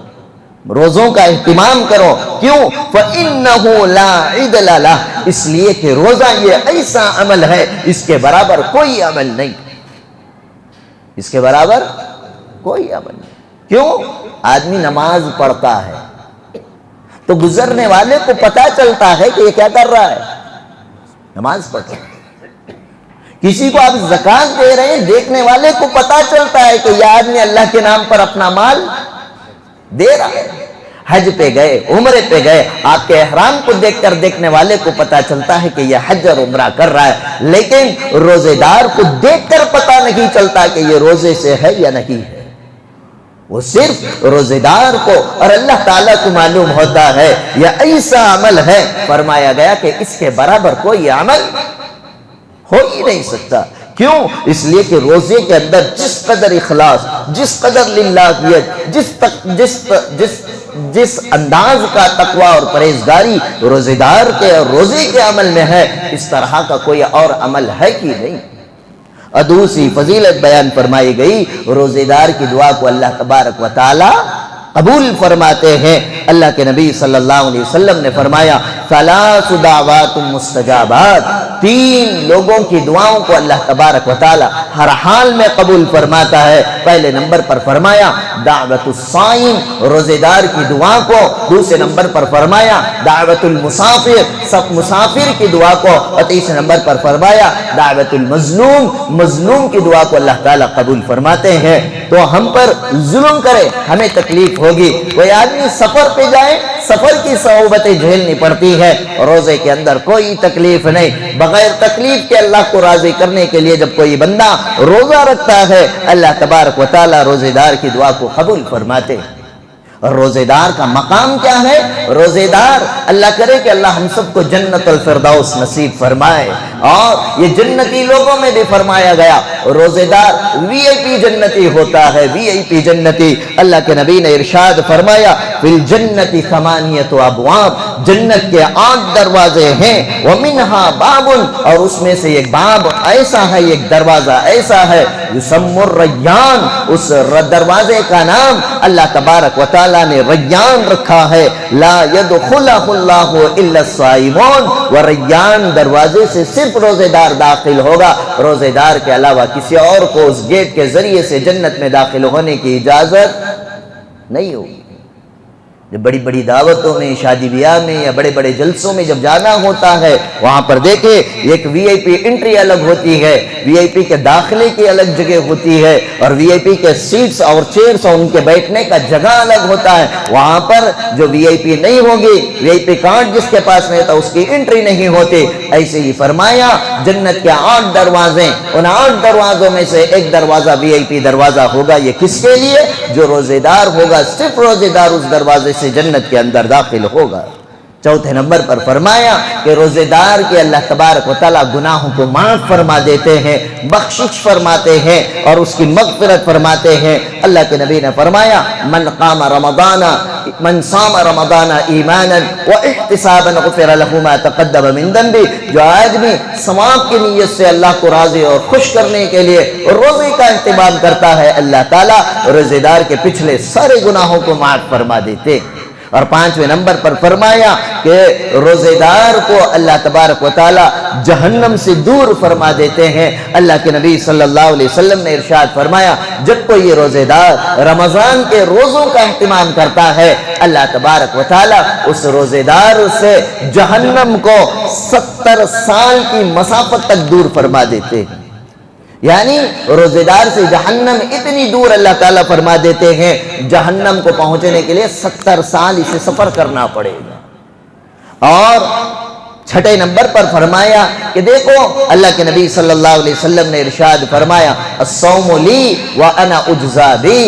روزوں کا اہتمام کرو. کیوں؟ فَإِنَّهُ لَا عِدْلَ لَهُ، اس لیے کہ روزہ یہ ایسا عمل ہے اس کے برابر کوئی عمل نہیں، اس کے برابر کوئی عمل نہیں. کیوں؟ آدمی نماز پڑھتا ہے تو گزرنے والے کو پتا چلتا ہے کہ یہ کیا کر رہا ہے، نماز پڑھ رہا ہے. کسی کو آپ زکوٰۃ دے رہے ہیں، دیکھنے والے کو پتا چلتا ہے کہ یہ آدمی اللہ کے نام پر اپنا مال دے رہا ہے. حج پہ گئے، عمرے پہ گئے، آپ کے احرام کو دیکھ کر دیکھنے والے کو پتا چلتا ہے کہ یہ حج اور عمرہ کر رہا ہے، لیکن روزے دار کو دیکھ کر پتا نہیں چلتا کہ یہ روزے سے ہے یا نہیں ہے۔ وہ صرف روزے دار کو اور اللہ تعالیٰ کو معلوم ہوتا ہے یہ ایسا عمل ہے، فرمایا گیا کہ اس کے برابر کوئی عمل ہو ہی نہیں سکتا۔ کیوں؟ اس لیے کہ روزے کے اندر جس قدر اخلاص، جس قدر للہیت، جس انداز کا تقوی اور پرہیزگاری روزے دار کے اور روزے کے عمل میں ہے، اس طرح کا کوئی اور عمل ہے کہ نہیں۔ اور دوسری فضیلت بیان فرمائی گئی، روزے دار کی دعا کو اللہ تبارک و تعالی قبول فرماتے ہیں۔ اللہ کے نبی صلی اللہ علیہ وسلم نے فرمایا ثلاث دعوات مستجابات، 3 لوگوں کی دعاؤں کو اللہ تبارک و تعالی ہر حال میں قبول فرماتا ہے۔ پہلے نمبر پر فرمایا دعوت الصائم، روزے دار کی دعا کو، دوسرے نمبر پر فرمایا دعوت المسافر، سب مسافر کی دعا کو، اور تیسرے نمبر پر فرمایا دعوت المظلوم، مظلوم کی دعا کو اللہ تعالی قبول فرماتے ہیں۔ تو ہم پر ظلم کرے ہمیں تکلیف ہوگی، کوئی آدمی سفر پہ جائے سفر کی صعوبتیں جھیلنی پڑتی ہے، روزے کے اندر کوئی تکلیف نہیں، بغیر تکلیف کے اللہ کو راضی کرنے کے لیے جب کوئی بندہ روزہ رکھتا ہے اللہ تبارک و تعالی روزے دار کی دعا کو قبول فرماتے ہیں۔ اور روزے دار کا مقام کیا ہے؟ روزے دار، اللہ کرے کہ اللہ ہم سب کو جنت الفردوس نصیب فرمائے، اور یہ جنتی لوگوں میں بھی فرمایا گیا روزے دار وی آئی پی جنتی ہوتا ہے، وی آئی پی جنتی۔ اللہ کے نبی نے ارشاد فرمایا فی الجنت 8 ابواب، جنت کے 8 دروازے ہیں، ومنہا باب، اور اس میں سے ایک باب ایسا ہے، ایک دروازہ ایسا ہے یسمى الریان، اس دروازے کا نام اللہ تبارک و تعالی نے ریان رکھا ہے، لا يدخلہ اللہ الا الصائمون، وریان دروازے سے صرف روزے دار داخل ہوگا، روزے دار کے علاوہ کسی اور کو اس گیٹ کے ذریعے سے جنت میں داخل ہونے کی اجازت نہیں ہوگی۔ جب بڑی بڑی دعوتوں میں، شادی بیاہ میں یا بڑے بڑے جلسوں میں جب جانا ہوتا ہے، وہاں پر دیکھیں ایک وی آئی پی انٹری الگ ہوتی ہے، وی آئی پی کے داخلے کی الگ جگہ ہوتی ہے، اور وی آئی پی کے سیٹس اور چیئرز اور ان کے بیٹھنے کا جگہ الگ ہوتا ہے۔ وہاں پر جو وی آئی پی نہیں ہوگی، وی آئی پی کارڈ جس کے پاس نہیں ہوتا، اس کی انٹری نہیں ہوتی۔ ایسے ہی فرمایا جنت کے 8 دروازے، ان 8 دروازوں میں سے ایک دروازہ وی آئی پی دروازہ ہوگا، یہ کس کے لیے؟ جو روزے دار ہوگا، صرف روزے دار اس دروازے سے جنت کے اندر داخل ہوگا۔ چوتھے نمبر پر فرمایا کہ روزے دار کے اللہ تبارک و تعالی گناہوں کو معاف فرما دیتے ہیں، بخشش فرماتے ہیں اور اس کی مغفرت فرماتے ہیں۔ اللہ کے نبی نے فرمایا من صام رمضان ایمانا واحتسابا غفر له ما تقدم من ذنبه، جو آدمی ثواب کی نیت سے اللہ کو راضی اور خوش کرنے کے لیے روزے کا اہتمام کرتا ہے، اللہ تعالیٰ روزے دار کے پچھلے سارے گناہوں کو معاف فرما دیتے۔ اور 5ویں نمبر پر فرمایا کہ روزے دار کو اللہ تبارک و تعالی جہنم سے دور فرما دیتے ہیں۔ اللہ کے نبی صلی اللہ علیہ وسلم نے ارشاد فرمایا جب کوئی روزے دار رمضان کے روزوں کا اہتمام کرتا ہے، اللہ تبارک و تعالی اس روزے دار سے جہنم کو 70 سال کی مسافت تک دور فرما دیتے ہیں۔ یعنی روزے دار سے جہنم اتنی دور اللہ تعالیٰ فرما دیتے ہیں، جہنم کو پہنچنے کے لیے 70 سال اسے سفر کرنا پڑے گا۔ اور 6 نمبر پر فرمایا کہ دیکھو اللہ کے نبی صلی اللہ علیہ وسلم نے ارشاد فرمایا الصوم لی وانا اجزا بی،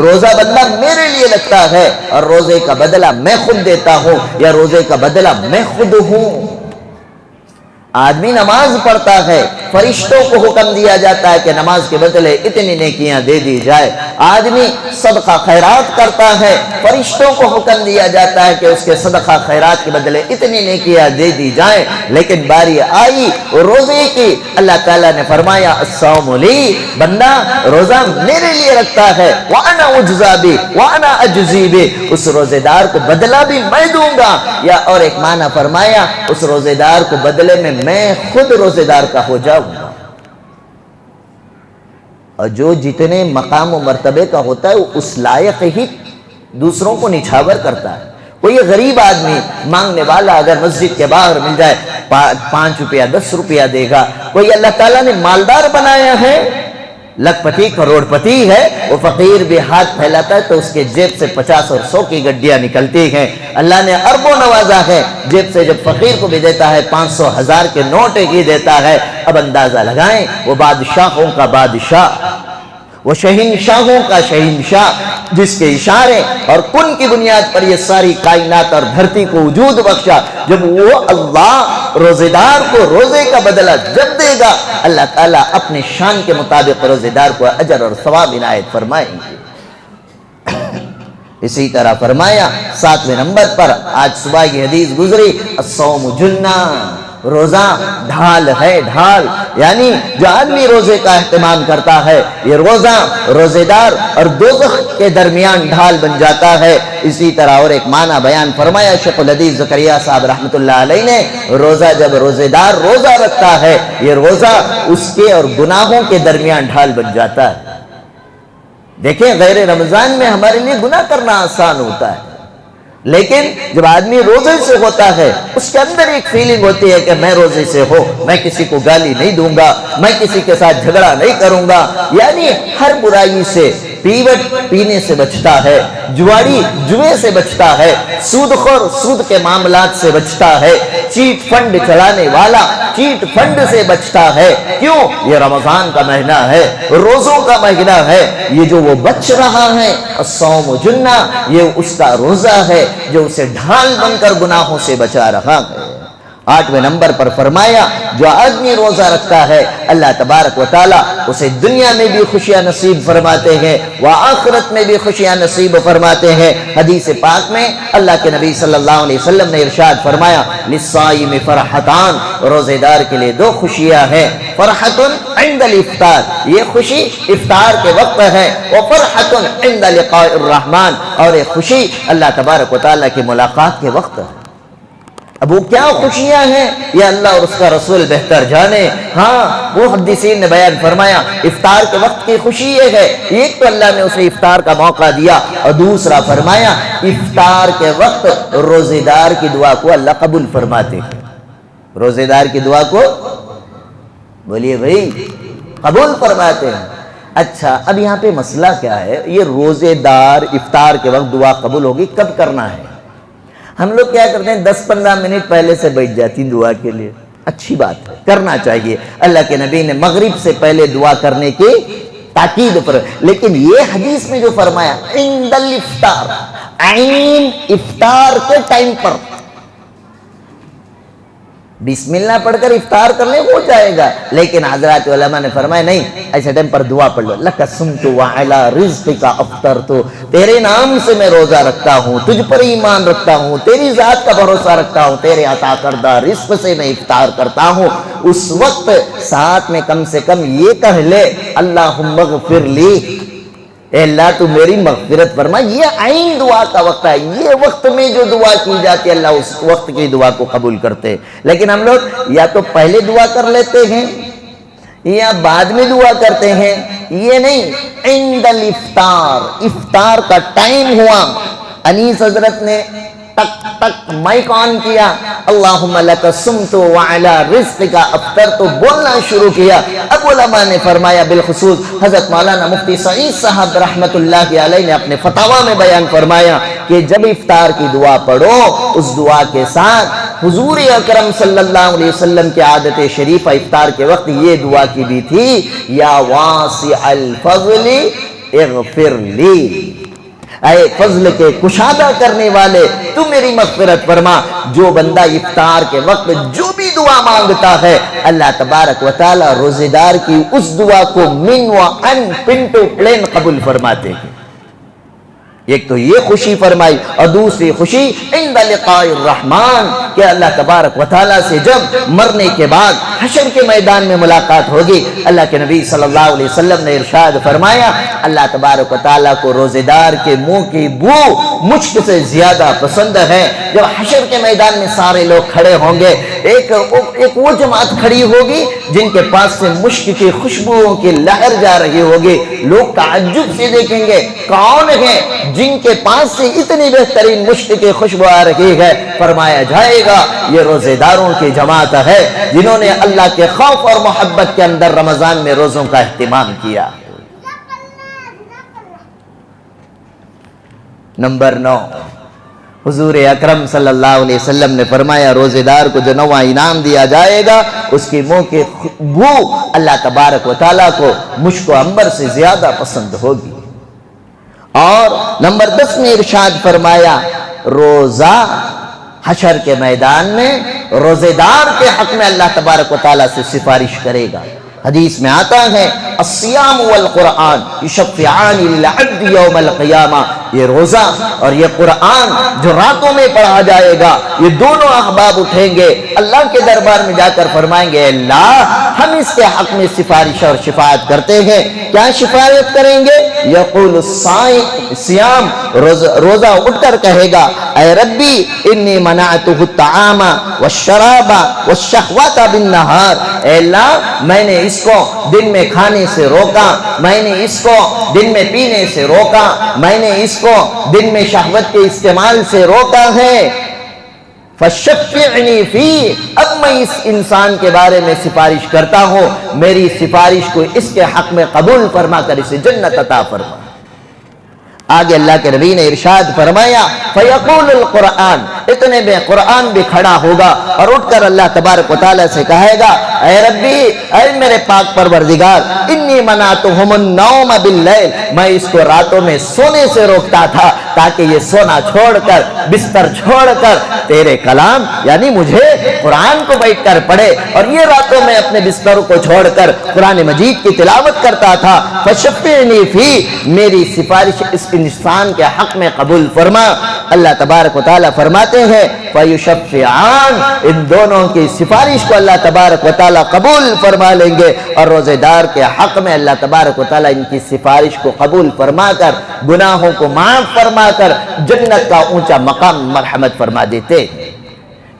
روزہ بدلہ میرے لیے لگتا ہے اور روزے کا بدلہ میں خود دیتا ہوں، یا روزے کا بدلہ میں خود ہوں۔ آدمی نماز پڑھتا ہے، فرشتوں کو حکم دیا جاتا ہے کہ نماز کے بدلے اتنی نیکیاں دے دی جائے۔ آدمی صدقہ خیرات کرتا ہے، فرشتوں کو حکم دیا جاتا ہے کہ اس کے صدقہ خیرات کے بدلے اتنی نیکیاں دے دی جائیں۔ لیکن باری آئی روزے کی، اللہ تعالیٰ نے فرمایا الصوم لی، بندہ روزہ میرے لیے رکھتا ہے، وانا اجزا بی وانا اجزی بی، اس روزے دار کو بدلہ بھی میں دوں گا، یا اور ایک معنی فرمایا اس روزے دار کو بدلے میں خود روزے دار کا ہو جاؤں گا۔ اور جو جتنے مقام و مرتبے کا ہوتا ہے وہ اس لائق ہی دوسروں کو نچھاور کرتا ہے۔ کوئی غریب آدمی مانگنے والا اگر مسجد کے باہر مل جائے 5 روپیہ 10 روپیہ دے گا۔ کوئی اللہ تعالیٰ نے مالدار بنایا ہے لکھپتی کروڑپتی ہے، وہ فقیر بھی ہاتھ پھیلاتا ہے تو اس کے جیب سے 50 اور 100 کی گڈیاں نکلتی ہیں۔ اللہ نے اربوں نوازا ہے، جیب سے جب فقیر کو بھی دیتا ہے 500 1000 کے نوٹ ہی دیتا ہے۔ اب اندازہ لگائیں، وہ بادشاہوں کا بادشاہ، وہ شہنشاہوں کا شہنشاہ، جس کے اشارے اور کن کی بنیاد پر یہ ساری کائنات اور دھرتی کو وجود بخشا، جب وہ اللہ روزے دار کو روزے کا بدلہ جب دے گا، اللہ تعالیٰ اپنے شان کے مطابق روزے دار کو اجر اور ثواب عنایت فرمائیں گے۔ اسی طرح فرمایا 7ویں نمبر پر، آج صبح کی حدیث گزری، الصوم جنہ، روزہ ڈھال ہے، ڈھال، یعنی جو آدمی روزے کا اہتمام کرتا ہے، یہ روزہ روزے دار اور دوزخ کے درمیان ڈھال بن جاتا ہے۔ اسی طرح اور ایک معنی بیان فرمایا شیخ الحدیث زکریا صاحب رحمۃ اللہ علیہ نے، روزہ جب روزے دار روزہ رکھتا ہے، یہ روزہ اس کے اور گناہوں کے درمیان ڈھال بن جاتا ہے۔ دیکھیں غیر رمضان میں ہمارے لیے گناہ کرنا آسان ہوتا ہے، لیکن جب آدمی روزے سے ہوتا ہے، اس کے اندر ایک فیلنگ ہوتی ہے کہ میں روزے سے ہو، میں کسی کو گالی نہیں دوں گا، میں کسی کے ساتھ جھگڑا نہیں کروں گا، یعنی ہر برائی سے، پیوٹ پینے سے بچتا ہے، جواری جوے سے بچتا ہے، سود خور سود کے معاملات سے بچتا ہے، چیٹ فنڈ چلانے والا چیٹ فنڈ سے بچتا ہے۔ کیوں؟ یہ رمضان کا مہینہ ہے، روزوں کا مہینہ ہے، یہ جو وہ بچ رہا ہے، الصوم جنہ، یہ اس کا روزہ ہے جو اسے ڈھال بن کر گناہوں سے بچا رہا ہے۔ 8ویں نمبر پر فرمایا، جو آدمی روزہ رکھتا ہے، اللہ تبارک و تعالیٰ اسے دنیا میں بھی خوشیاں نصیب فرماتے ہیں، وآخرت میں بھی خوشیاں نصیب فرماتے ہیں۔ حدیث پاک میں اللہ کے نبی صلی اللہ علیہ وسلم نے ارشاد فرمایا، للصائم فرحتان، روزے دار کے لیے 2 خوشیاں ہیں، فرحت عند الافطار، یہ خوشی افطار کے وقت ہے، وفرحت عند لقاء الرحمن، اور ایک خوشی اللہ تبارک و تعالیٰ کی ملاقات کے وقت ہے۔ اب وہ کیا خوشیاں ہیں یہ اللہ اور اس کا رسول بہتر جانے۔ ہاں، وہ محدثین نے بیان فرمایا، افطار کے وقت کی خوشی یہ ہے، ایک تو اللہ نے اسے افطار کا موقع دیا، اور دوسرا فرمایا افطار کے وقت روزے دار کی دعا کو اللہ قبول فرماتے ہیں۔ روزے دار کی دعا کو بولیے بھائی قبول فرماتے ہیں۔ اچھا، اب یہاں پہ مسئلہ کیا ہے؟ یہ روزے دار افطار کے وقت دعا قبول ہوگی، کب کرنا ہے؟ ہم لوگ کیا کرتے ہیں، 10-15 منٹ پہلے سے بیٹھ جاتی دعا کے لیے۔ اچھی بات ہے، کرنا چاہیے، اللہ کے نبی نے مغرب سے پہلے دعا کرنے کی تاکید پر، لیکن یہ حدیث میں جو فرمایا عند الافطار، عین افطار کے ٹائم پر بسم اللہ پڑھ کر افطار کر لیں ہو جائے گا، لیکن حضرات علماء نے فرمایا نہیں، ایسے ٹائم پر دعا پڑھ لو، لک صمت وعلی رزقک افطرت، تیرے نام سے میں روزہ رکھتا ہوں، تجھ پر ایمان رکھتا ہوں، تیری ذات کا بھروسہ رکھتا ہوں، تیرے عطا کردہ رزق سے میں افطار کرتا ہوں۔ اس وقت ساتھ میں کم سے کم یہ کہہ لے، اللہم اغفر لی، اے اللہ تو میری مغفرت فرما۔ یہ عین دعا کا وقت ہے، یہ وقت میں جو دعا کی جاتی ہے اللہ اس وقت کی دعا کو قبول کرتے، لیکن ہم لوگ یا تو پہلے دعا کر لیتے ہیں یا بعد میں دعا کرتے ہیں، یہ نہیں، عند الافطار، افطار کا ٹائم ہوا، انیس حضرت نے ٹک ٹک مائک آن کیا، اللہم لک صمت وعلی رزقک افطرت بولنا شروع کیا۔ اب علماء نے فرمایا، بالخصوص حضرت مولانا مفتی سعید صاحب رحمت اللہ علیہ نے اپنے فتاویٰ میں بیان فرمایا کہ جب افطار کی دعا پڑھو، اس دعا کے ساتھ حضور اکرم صلی اللہ علیہ وسلم کی عادت شریفہ افطار کے وقت یہ دعا کی بھی تھی، یا واسع الفضل اغفر لی، اے فضل کے کشادہ کرنے والے تو میری مغفرت فرما۔ جو بندہ افطار کے وقت جو بھی دعا مانگتا ہے، اللہ تبارک و تعالی روزے دار کی اس دعا کو من و ان پنٹو پلین قبول فرماتے ہیں۔ ایک تو یہ خوشی فرمائی، اور دوسری خوشی عند لقاء الرحمن، کہ اللہ تبارک و تعالیٰ سے جب مرنے کے بعد حشر کے میدان میں ملاقات ہوگی۔ اللہ کے نبی صلی اللہ علیہ وسلم نے ارشاد فرمایا، اللہ تبارک و تعالیٰ کو روزے دار کے منہ کی بو مشک سے زیادہ پسند ہے۔ جب حشر کے میدان میں سارے لوگ کھڑے ہوں گے، ایک وہ جماعت کھڑی ہوگی جن کے پاس سے مشک کی خوشبوؤں کی لہر جا رہی ہوگی، لوگ تعجب سے دیکھیں گے کون ہے جن کے پاس سے اتنی بہترین مشک کی خوشبو آ رہی ہے؟ فرمایا جائے گا یہ روزے داروں کی جماعت ہے جنہوں نے اللہ کے خوف اور محبت کے اندر رمضان میں روزوں کا اہتمام کیا۔ نمبر 9، حضور اکرم صلی اللہ علیہ وسلم نے فرمایا روزے دار کو جو 9واں انعام دیا جائے گا اس کی منہ کی بو اللہ تبارک و تعالیٰ کو مشک و عنبر سے زیادہ پسند ہوگی۔ اور نمبر 10 میں ارشاد فرمایا روزہ حشر کے میدان میں روزے دار کے حق میں اللہ تبارک و تعالیٰ سے سفارش کرے گا۔ حدیث میں آتا ہے الصیام والقرآن یشفعان للعبد یوم القیامہ، یہ روزہ اور یہ قرآن جو راتوں میں پڑھا جائے گا، یہ دونوں احباب اٹھیں گے اللہ کے دربار میں جا کر فرمائیں گے اللہ ہم اس کے حق میں سفارش اور شفاعت کرتے ہیں۔ کیا شفاعت کریں گے؟ یقول الصیام، روزہ اٹھ کر کہے گا اے ربی انی منعتہ الطعام والشراب والشہوات بالنہار، اے اللہ میں نے اس کو دن میں کھانے سے روکا، میں نے اس کو دن میں پینے سے روکا، میں نے اس کو دن میں شہوت کے استعمال سے روکا ہے۔ فشفعنی فی، اب میں اس انسان کے بارے میں سفارش کرتا ہوں، میری سفارش کو اس کے حق میں قبول فرما کر اسے جنت عطا فرما۔ آگے اللہ کے نبی نے ارشاد فرمایا فیقول القرآن، اتنے میں قرآن بھی کھڑا ہوگا اور اٹھ کر اللہ تبارک و تعالیٰ سے کہے گا اے ربی، اے میرے پاک پروردگار، انی منعتہم النوم باللیل، میں اس کو راتوں میں سونے سے روکتا تھا تاکہ یہ سونا چھوڑ کر بستر چھوڑ کر تیرے کلام یعنی مجھے قرآن کو بیٹھ کر پڑھے، اور یہ راتوں میں اپنے بستروں کو چھوڑ کر قرآن مجید کی تلاوت کرتا تھا۔ فشفعنی فی، میری سفارش اس انسان کے حق میں قبول فرما۔ اللہ تبارک و تعالیٰ فرماتے ہیں فیشفعان، ان دونوں کی سفارش کو اللہ تبارک و تعالیٰ قبول فرما لیں گے، اور روزے دار کے حق میں اللہ تبارک و تعالیٰ ان کی سفارش کو قبول فرما کر گناہوں کو معاف فرما کر جنت کا اونچا مقام مرحمت فرما دیتے ہیں۔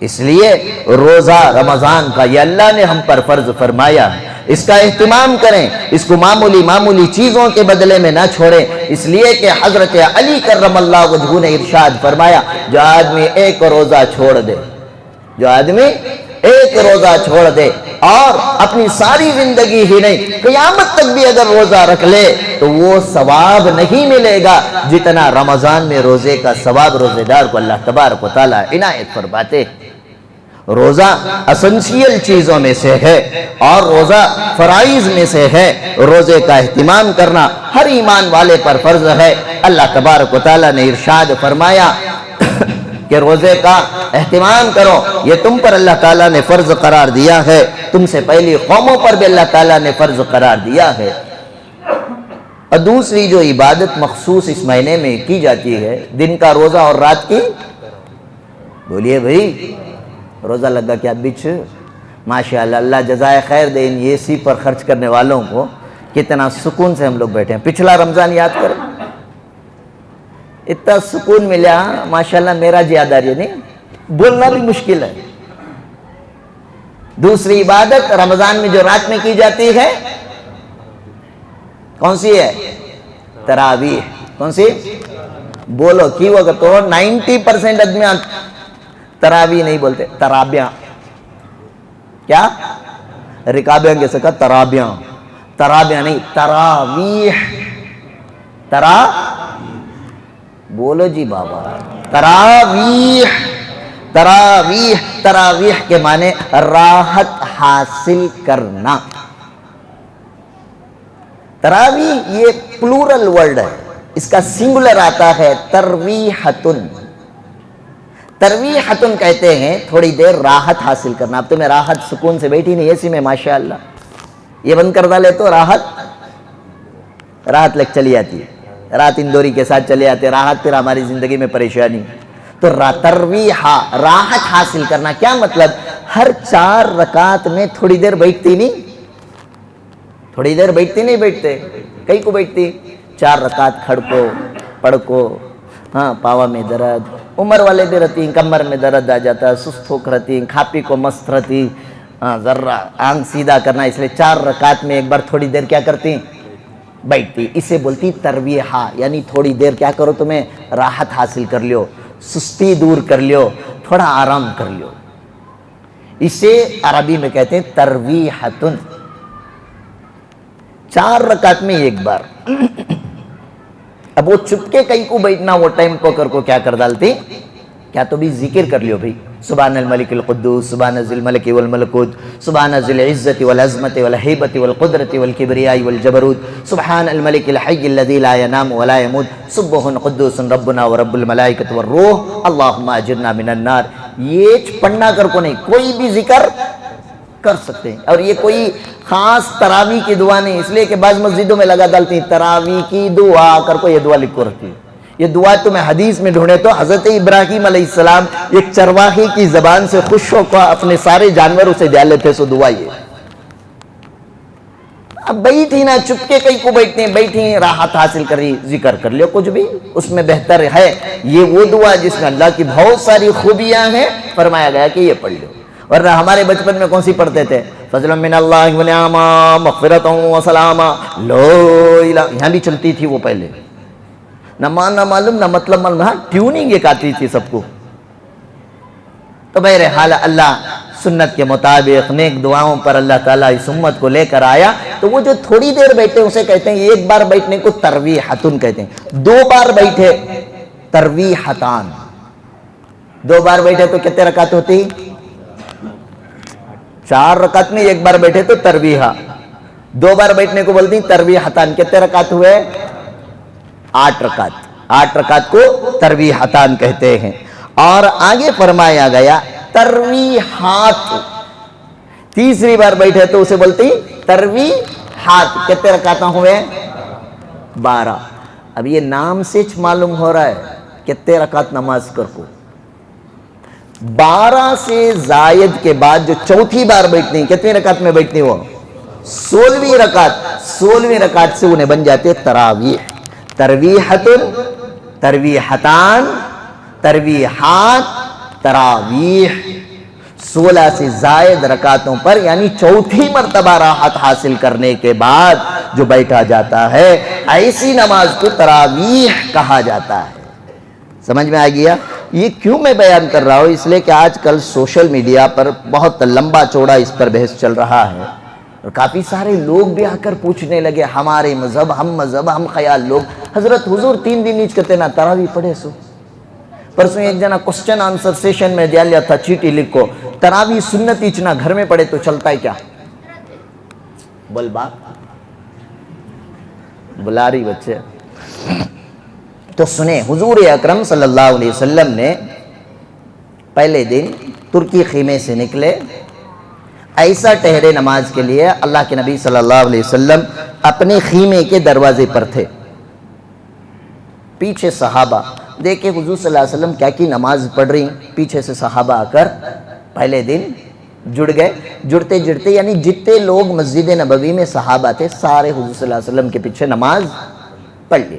اس لیے روزہ رمضان کا یہ اللہ نے ہم پر فرض فرمایا، اس کا اہتمام کریں، اس کو معمولی چیزوں کے بدلے میں نہ چھوڑیں، اس لیے کہ حضرت علی کرم اللہ وجہہ نے ارشاد فرمایا جو آدمی ایک روزہ چھوڑ دے، جو آدمی ایک روزہ چھوڑ دے اور اپنی ساری زندگی ہی نہیں قیامت تک بھی اگر روزہ رکھ لے تو وہ ثواب نہیں ملے گا جتنا رمضان میں روزے کا ثواب روزے دار کو اللہ تبارک و تعالیٰ عنایت فرماتے۔ روزہ اسنشیل چیزوں میں سے ہے اور روزہ فرائض میں سے ہے، روزے کا اہتمام کرنا ہر ایمان والے پر فرض ہے۔ اللہ تبارک و تعالیٰ نے ارشاد فرمایا کہ روزے کا اہتمام کرو، یہ تم پر اللہ تعالیٰ نے فرض قرار دیا ہے، تم سے پہلی قوموں پر بھی اللہ تعالیٰ نے فرض قرار دیا ہے۔ اور دوسری جو عبادت مخصوص اس مہینے میں کی جاتی ہے، دن کا روزہ اور رات کی، بولیے بھائی روزہ لگا کیا بچ، ماشاءاللہ اللہ جزائے خیر دے ان اے سی پر خرچ کرنے والوں کو، کتنا سکون سے ہم لوگ بیٹھے ہیں۔ پچھلا رمضان یاد کریں، اتنا سکون ملا ماشاءاللہ، میرا یاد آ رہی ہے، نہیں بولنا بھی مشکل ہے۔ دوسری عبادت رمضان میں جو رات میں کی جاتی ہے کون سی ہے؟ تراویح۔ کون سی؟ بولو کی وقت تو 90% آدمی تراویح نہیں بولتے، ترابیاں۔ کیا؟ رکابیاں کیسے کہا؟ ترابیاں، ترابیاں نہیں، تراویح۔ بولو جی بابا، تراویح۔ تراویح کے معنی راحت حاصل کرنا۔ تراویح یہ پلورل ورڈ ہے، اس کا سنگولر آتا ہے ترویحتن۔ ترویحتن کہتے ہیں تھوڑی دیر راحت حاصل کرنا۔ اب تمہیں راحت سکون سے بیٹھی نہیں اسی میں ماشاءاللہ، یہ بند کر ڈالے تو راحت لگ چلی آتی ہے، رات اندوری کے ساتھ چلے آتے، راحت پھر ہماری زندگی میں پریشانی۔ تو ترویحہ راحت حاصل کرنا، کیا مطلب؟ ہر 4 رکعت میں تھوڑی دیر بیٹھتی نہیں، تھوڑی دیر بیٹھتی نہیں، بیٹھتے کئی کو بیٹھتی 4 رکعت کھڑ کو پڑھ کو، ہاں پاوا میں درد، عمر والے بھی رہتی ہیں، کمر میں درد آ جاتا، سست ہو کر رہتی، کھاپی کو مست رہتی، ذرہ آنکھ سیدھا کرنا، اس لیے 4 رکعت میں ایک بار تھوڑی دیر کیا کرتی؟ بیٹھتی۔ اسے بولتی ترویحہ، یعنی تھوڑی دیر کیا کرو تمہیں راحت حاصل کر لیو، سستی دور کر لیو، تھوڑا آرام کر لیو، اسے عربی میں کہتے ہیں ترویحتن۔ 4 رکعت میں ایک بار۔ اب وہ چپکے کہیں کو بیٹھنا وہ ٹائم پکڑ کو کیا کر ڈالتی، کیا تو بھی ذکر کر لیو بھائی، سبحان الملک القدوس، سبحان ذی الملک والملکوت، سبحان ذی العزت والعظمت والہیبت والقدرت والکبریاء والجبروت، سبحان الملک الحی الذی لا ینام ولا یموت، سبح قدوس ربنا ورب الملائکۃ والروح اللہم اجرنا من النار۔ یہ پڑھنا کر کو نہیں، کوئی بھی ذکر کر سکتے ہیں، اور یہ کوئی خاص تراویح کی دعا نہیں، اس لیے کہ بعض مسجدوں میں لگا ڈالتی ہیں تراویح کی دعا کر کو یہ دعا لکھ کو رکھتی ہے۔ یہ دعا تمہیں حدیث میں ڈھونڈے تو حضرت ابراہیم علیہ السلام ایک چرواہی کی زبان سے خوش ہو کر اپنے سارے جانوروں سے دیا لیتے، سو دعا یہ۔ اب بیٹھی نا چپکے کہیں کو بیٹھتے ہیں، بیٹھی راحت حاصل کری، ذکر کر لیا کچھ بھی، اس میں بہتر ہے یہ وہ دعا جس میں اللہ کی بہت ساری خوبیاں ہیں، فرمایا گیا کہ یہ پڑھ لو۔ ورنہ ہمارے بچپن میں کون سی پڑھتے تھے؟ فضل من اللہ ونعما مغفرۃ وسلاما، لا الہ، یہاں بھی چلتی تھی وہ پہلے، نہ معلوم نہ مطلب معلوم، ہاں ٹیوننگ ایک آتی تھی سب کو۔ تو بہرحال اللہ سنت کے مطابق نیک دعاؤں پر اللہ تعالیٰ اس امت کو لے کر آیا، تو وہ جو تھوڑی دیر بیٹھے اسے کہتے ہیں، ایک بار بیٹھنے کو ترویحتن کہتے ہیں، دو بار بیٹھے ترویحتان، دو بار بیٹھے تو کتنے رکعت ہوتی؟ 4 رکعت میں، ایک بار بیٹھے تو ترویحہ، دو بار بیٹھنے کو بولتی ترویحتان، کتنے رکعت ہوئے؟ 8 رکعت، 8 رکعت کو ترویحتان کہتے ہیں۔ اور آگے فرمایا گیا ترویحات، تیسری بار بیٹھے تو اسے بولتی ترویحات، کتنے رکعتیں ہوئے؟ 12۔ اب یہ نام سے معلوم ہو رہا ہے کتنے رکعت نماز کر کو، 12 سے زائد کے بعد جو چوتھی بار بیٹھنی، کتنی رکعت میں بیٹھنی؟ وہ 16ویں رکعت، 16ویں رکعت سے انہیں بن جاتے تراویح، ترویحتن، ترویحتان، ترویحات، تراویح۔ 16 سے زائد رکعتوں پر یعنی چوتھی مرتبہ راحت حاصل کرنے کے بعد جو بیٹھا جاتا ہے، ایسی نماز کو تراویح کہا جاتا ہے۔ سمجھ میں آ گیا؟ یہ کیوں میں بیان کر رہا ہوں؟ اس لیے کہ آج کل سوشل میڈیا پر بہت لمبا چوڑا اس پر بحث چل رہا ہے، اور کافی سارے لوگ بھی آ کر پوچھنے لگے، ہمارے مذہب، ہم خیال لوگ، حضرت حضور 3 دن نیچ کرتے نا تراویح پڑھے سو۔ پرسوں ایک جنا کوسچن آنسر سیشن میں دیا لیا تھا، چیٹی لکھو تراویح سنت اچنا گھر میں پڑھے تو چلتا ہے کیا؟ بول باپ، بلا رہی بچے۔ تو سنیں، حضور اکرم صلی اللہ علیہ وسلم نے پہلے دن ترکی خیمے سے نکلے، ایسا ٹہرے نماز کے لیے، اللہ کے نبی صلی اللہ علیہ وسلم اپنے خیمے کے دروازے پر تھے، پیچھے صحابہ دیکھے حضور صلی اللہ علیہ وسلم کیا کی نماز پڑھ رہی، پیچھے سے صحابہ آ کر پہلے دن جڑ گئے، جڑتے جڑتے یعنی جتنے لوگ مسجد نبوی میں صحابہ تھے سارے حضور صلی اللہ علیہ وسلم کے پیچھے نماز پڑھ لی۔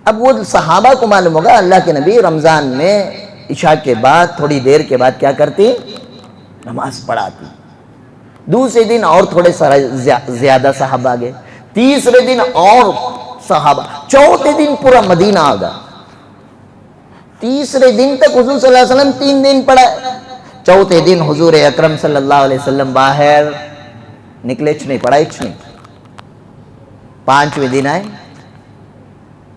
اب وہ صحابہ کو معلوم ہوگا اللہ کے نبی رمضان میں عشاء کے بعد تھوڑی دیر کے بعد کیا کرتی؟ نماز پڑھاتی۔ دوسرے دن اور تھوڑے زیادہ صحابہ آ گئے، تیسرے دن اور صحابہ، چوتھے دن پورا مدینہ آ گیا۔ تیسرے دن تک حضور صلی اللہ علیہ وسلم 3 دن پڑھا، چوتھے دن حضور اکرم صلی اللہ علیہ وسلم باہر نکلے، نہیں پڑھا، نہیں۔ 5ویں دن آئے،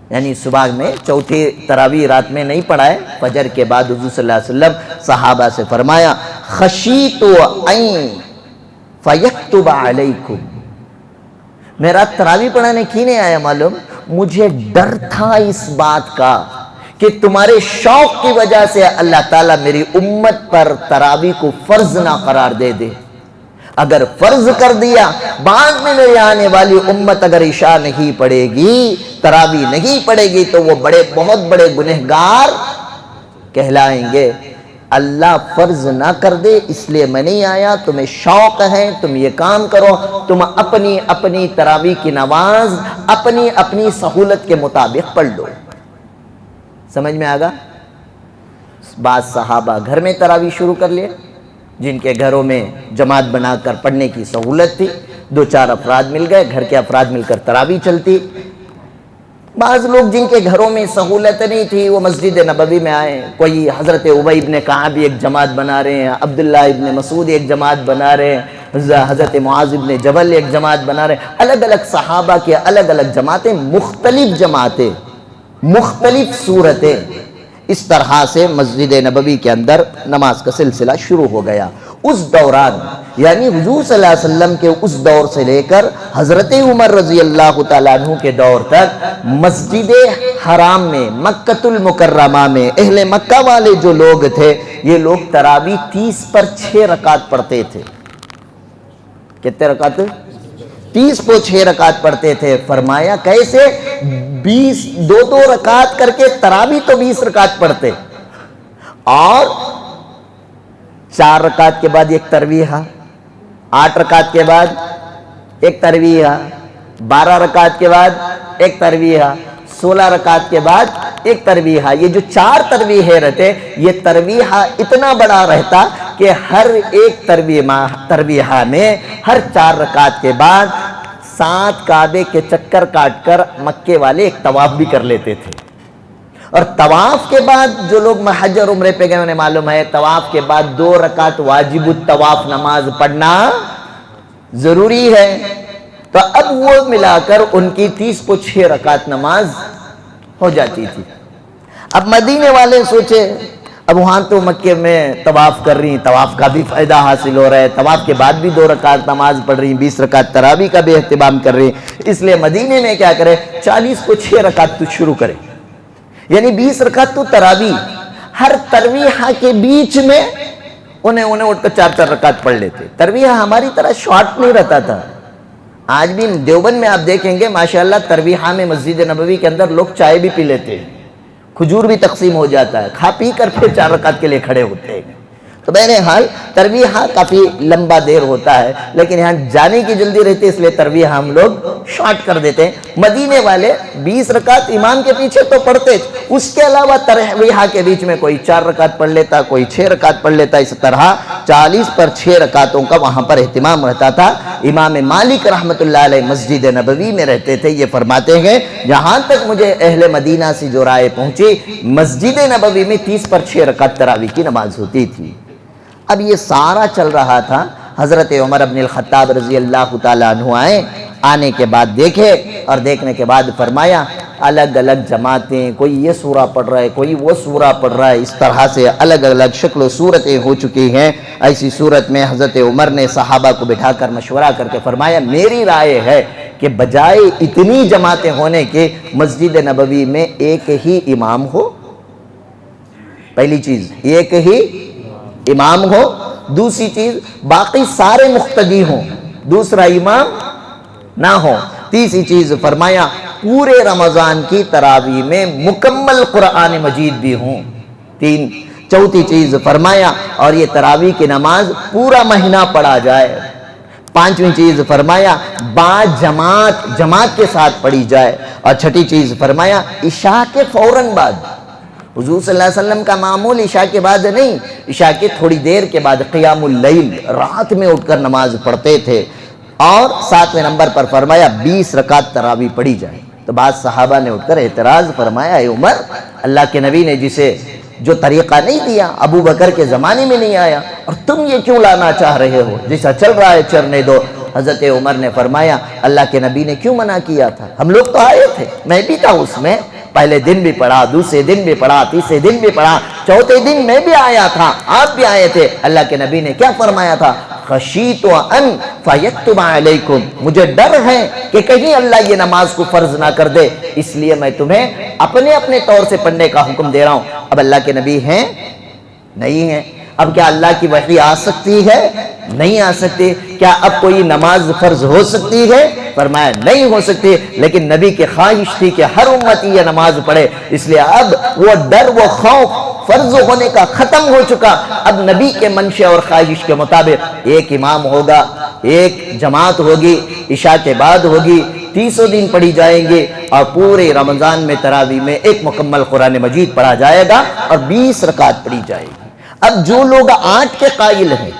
یعنی صبح میں چوتھی تراویح رات میں نہیں پڑھائے، فجر کے بعد حضور صلی اللہ علیہ وسلم صحابہ سے فرمایا خشیت ان فیکتب علیکم، میں رات تراویح پڑھانے کی نہیں آیا معلوم، مجھے ڈر تھا اس بات کا کہ تمہارے شوق کی وجہ سے اللہ تعالیٰ میری امت پر تراویح کو فرض نہ قرار دے دے، اگر فرض کر دیا بعد میں میرے آنے والی امت اگر عشاء نہیں پڑھے گی، تراویح نہیں پڑھے گی تو وہ بہت بڑے گنہگار کہلائیں گے۔ اللہ فرض نہ کر دے اس لیے میں نہیں آیا، تمہیں شوق ہے تم یہ کام کرو، تم اپنی تراویح کی نماز اپنی سہولت کے مطابق پڑھ لو۔ سمجھ میں آگا؟ بعض صحابہ گھر میں تراویح شروع کر لیے، جن کے گھروں میں جماعت بنا کر پڑھنے کی سہولت تھی، 2-4 افراد مل گئے، گھر کے افراد مل کر تراویح چلتی۔ بعض لوگ جن کے گھروں میں سہولت نہیں تھی وہ مسجد نبوی میں آئے، کوئی حضرت ابی ابن کعب ایک جماعت بنا رہے ہیں، عبداللہ ابن مسعود ایک جماعت بنا رہے ہیں، حضرت معاذ ابن جبل ایک جماعت بنا رہے ہیں، الگ الگ صحابہ کے الگ الگ جماعتیں، مختلف جماعتیں، مختلف صورتیں، اس طرح سے مسجد نبوی کے اندر نماز کا سلسلہ شروع ہو گیا۔ اس دوران یعنی حضور صلی اللہ علیہ وسلم کے اس دور سے لے کر حضرت عمر رضی اللہ تعالیٰ عنہ کے دور تک مسجد حرام میں، مکۃ المکرمہ میں اہل مکہ والے جو لوگ تھے، یہ لوگ تراویح 30 پر 6 رکعت پڑھتے تھے۔ کتنے رکعت؟ 30 پر 6 رکعت پڑھتے تھے۔ فرمایا کیسے؟ 20 دو رکعت کر کے تراویح تو 20 رکعت پڑھتے، اور 4 رکعت کے بعد ایک ترویحہ، 8 رکعت کے بعد ایک ترویحہ، 12 رکعت کے بعد ایک ترویحہ، 16 رکعت کے بعد ایک ترویحہ۔ یہ جو 4 ترویحیں رہتے، یہ ترویحہ اتنا بڑا رہتا کہ ہر ایک ترویحہ میں ہر 4 رکعت کے بعد 7 کعبے کے چکر کاٹ کر مکے والے ایک طواف بھی کر لیتے تھے۔ اور طواف کے بعد جو لوگ حج اور عمرے پہ گئے انہیں معلوم ہے طواف کے بعد 2 رکعت واجب الطواف نماز پڑھنا ضروری ہے۔ تو اب وہ ملا کر ان کی 30 پر 6 رکعت نماز ہو جاتی تھی۔ اب مدینے والے سوچے اب وہاں تو مکے میں طواف کر رہی ہیں، طواف کا بھی فائدہ حاصل ہو رہا ہے، طواف کے بعد بھی 2 رکعت نماز پڑھ رہی ہیں، 20 رکعت تراویح کا بھی اہتمام کر رہی ہیں، اس لیے مدینے میں کیا کرے 40 پر 6 رکعت تو شروع کرے، یعنی 20 رکعت تو تراویح، ہر ترویحہ کے بیچ میں انہیں اٹھ کر 4 رکعت پڑھ لیتے۔ ترویحہ ہماری طرح شارٹ نہیں رہتا تھا۔ آج بھی دیوبند میں آپ دیکھیں گے ماشاءاللہ ترویحہ میں مسجد نبوی کے اندر لوگ چائے بھی پی لیتے ہیں، کھجور بھی تقسیم ہو جاتا ہے، کھا پی کر پھر 4 رکعت کے لیے کھڑے ہوتے ہیں۔ تو بہرحال ترویحہ کافی لمبا دیر ہوتا ہے، لیکن یہاں جانے کی جلدی رہتی ہے اس لیے ترویحہ ہم لوگ شارٹ کر دیتے ہیں۔ مدینے والے 20 رکعت امام کے پیچھے تو پڑھتے، اس کے علاوہ ترویحہ کے بیچ میں کوئی 4 رکعت پڑھ لیتا، کوئی 6 رکعت پڑھ لیتا، اس طرح 40 پر 6 رکعتوں کا وہاں پر اہتمام رہتا تھا۔ امام مالک رحمۃ اللہ علیہ مسجد نبوی میں رہتے تھے، یہ فرماتے ہیں جہاں تک مجھے اہل مدینہ سے جو رائے پہنچی مسجد نبوی میں 30 پر 6 رکعت تراویح کی نماز ہوتی تھی۔ اب یہ سارا چل رہا تھا، حضرت عمر بن الخطاب رضی اللہ تعالیٰ عنہ آئے، آنے کے بعد دیکھے اور دیکھنے کے بعد فرمایا الگ الگ جماعتیں، کوئی یہ سورہ پڑھ رہا ہے، کوئی وہ سورہ پڑھ رہا ہے، اس طرح سے الگ الگ شکل و صورتیں ہو چکی ہیں۔ ایسی صورت میں حضرت عمر نے صحابہ کو بٹھا کر مشورہ کر کے فرمایا میری رائے ہے کہ بجائے اتنی جماعتیں ہونے کے مسجد نبوی میں ایک ہی امام ہو۔ پہلی چیز ایک ہی امام ہو، دوسری چیز باقی سارے مقتدی ہوں، دوسرا امام نہ ہو، تیسری چیز فرمایا پورے رمضان کی تراویح میں مکمل قرآن مجید بھی ہوں، چوتھی چیز فرمایا اور یہ تراویح کی نماز پورا مہینہ پڑھا جائے، پانچویں چیز فرمایا جماعت کے ساتھ پڑھی جائے، اور چھٹی چیز فرمایا عشاء کے فوراً بعد۔ حضور صلی اللہ علیہ وسلم کا معمول عشاء کے بعد نہیں، عشاء کے تھوڑی دیر کے بعد قیام اللیل، رات میں اٹھ کر نماز پڑھتے تھے، اور 7ویں نمبر پر فرمایا 20 رکعت تراویح پڑھی جائے۔ تو بعض صحابہ نے اٹھ کر اعتراض فرمایا اے عمر، اللہ کے نبی نے جسے جو طریقہ نہیں دیا ابو بکر کے زمانے میں نہیں آیا، اور تم یہ کیوں لانا چاہ رہے ہو، جیسا چل رہا ہے چلنے دو۔ حضرت عمر نے فرمایا اللہ کے نبی نے کیوں منع کیا تھا، ہم لوگ تو آئے تھے، میں بھی تھا اس میں، پہلے دن بھی پڑھا، دوسرے دن بھی پڑھا، تیسرے دن بھی پڑھا، چوتھے دن میں بھی آیا تھا، آپ بھی آئے تھے۔ اللہ کے نبی نے کیا فرمایا تھا، خشیت ان فیکتب علیکم، مجھے ڈر ہے کہ کہیں اللہ یہ نماز کو فرض نہ کر دے، اس لیے میں تمہیں اپنے طور سے پڑھنے کا حکم دے رہا ہوں۔ اب اللہ کے نبی ہیں نہیں ہیں، اب کیا اللہ کی وحی آ سکتی ہے؟ نہیں آ سکتی۔ کیا اب کوئی نماز فرض ہو سکتی ہے؟ فرمایا نہیں ہو سکتی، لیکن نبی کی خواہش تھی کہ ہر امتی یہ نماز پڑھے، اس لیے اب وہ ڈر وہ خوف فرض ہونے کا ختم ہو چکا۔ اب نبی کے منشا اور خواہش کے مطابق ایک امام ہوگا، ایک جماعت ہوگی، عشاء کے بعد ہوگی، 30 دن پڑھی جائیں گے، اور پورے رمضان میں تراویح میں ایک مکمل قرآن مجید پڑھا جائے گا اور 20 رکعت پڑھی جائے گی۔ اب جو لوگ 8 کے قائل ہیں،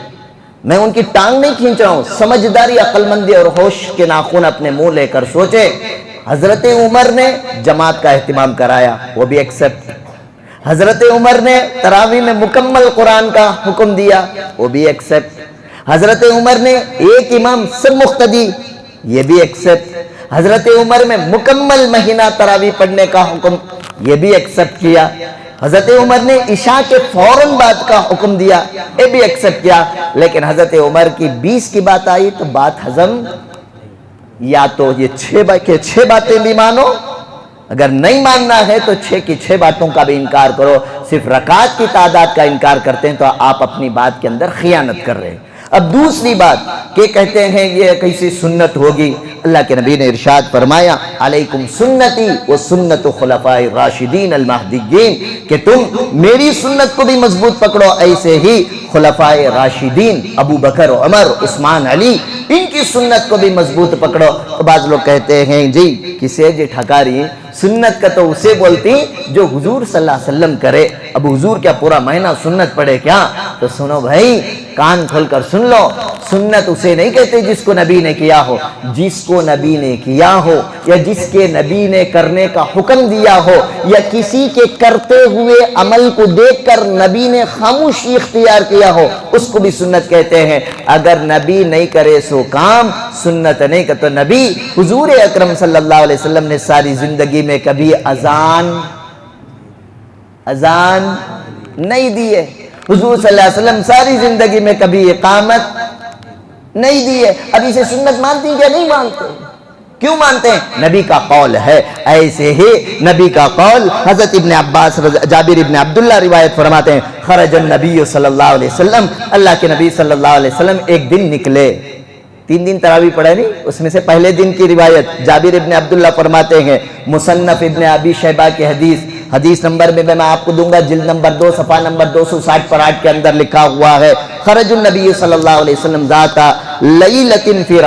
میں ان کی ٹانگ نہیں کھینچ رہا ہوں، سمجھداری، عقل مندی اور ہوش کے ناخن اپنے منہ لے کر سوچے، حضرت عمر نے جماعت کا اہتمام کرایا، وہ بھی ایکسپٹ۔ حضرت عمر نے تراویح میں مکمل قرآن کا حکم دیا، وہ بھی ایکسپٹ۔ حضرت عمر نے ایک امام سب مقتدی، یہ بھی ایکسپٹ۔ حضرت عمر میں مکمل مہینہ تراویح پڑھنے کا حکم، یہ بھی ایکسپٹ کیا۔ حضرت عمر نے عشاء کے فوراً بعد کا حکم دیا، یہ بھی ایکسپٹ کیا۔ لیکن حضرت عمر کی 20 کی بات آئی تو بات ہضم، یا تو یہ 6 باتیں بھی مانو، اگر نہیں ماننا ہے تو 6 کی 6 باتوں کا بھی انکار کرو۔ صرف رکعت کی تعداد کا انکار کرتے ہیں تو آپ اپنی بات کے اندر خیانت کر رہے ہیں۔ اب دوسری بات کہ کہتے ہیں یہ کیسی سنت ہوگی، اللہ کے نبی نے ارشاد فرمایا علیکم سنتی و سنت خلفاء راشدین المہدیین، کہ تم میری سنت کو بھی مضبوط پکڑو، ایسے ہی خلفاء راشدین ابو بکر عمر عثمان علی ان کی سنت کو بھی مضبوط پکڑو۔ تو بعض لوگ کہتے ہیں جی کسے جی ٹھکاری، سنت کا تو اسے بولتی جو حضور صلی اللہ علیہ وسلم کرے، اب حضور کیا پورا مہینہ سنت پڑھے کیا؟ تو سنو بھائی، کان کھول کر سن لو، سنت اسے نہیں کہتے جس کو نبی نے کیا ہو، جس کو نبی نے کیا ہو یا جس کے نبی نے کرنے کا حکم دیا ہو یا کسی کے کرتے ہوئے عمل کو دیکھ کر نبی نے خاموشی اختیار کیا ہو، اس کو بھی سنت کہتے ہیں۔ اگر نبی نہیں کرے سو کام سنت نہیں کہ تو نبی حضور اکرم صلی اللہ علیہ وسلم نے ساری زندگی میں کبھی اذان نہیں دی ہے، حضور صلی اللہ علیہ وسلم ساری زندگی میں کبھی اقامت نہیں دی ہے۔ اب اسے سنت مانتی ہیں کیا نہیں مانتے؟ کیوں مانتے ہیں؟ نبی کا قول ہے۔ ایسے ہی نبی کا قول حضرت ابن عباس جابر ابن عبداللہ روایت فرماتے ہیں خرج النبی صلی اللہ علیہ وسلم، اللہ کے نبی صلی اللہ علیہ وسلم ایک دن نکلے، 3 دن تراویح پڑھے نہیں، اس میں سے پہلے دن کی روایت جابر ابن عبداللہ فرماتے ہیں، مصنف ابن ابی شیبہ کی حدیث نمبر میں میں آپ کو دوں گا، جلد نمبر 2 صفحہ نمبر 260 پر 8 کے اندر لکھا ہوا ہے، خرج النبی صلی اللہ علیہ وسلم ذات لیلۃ فی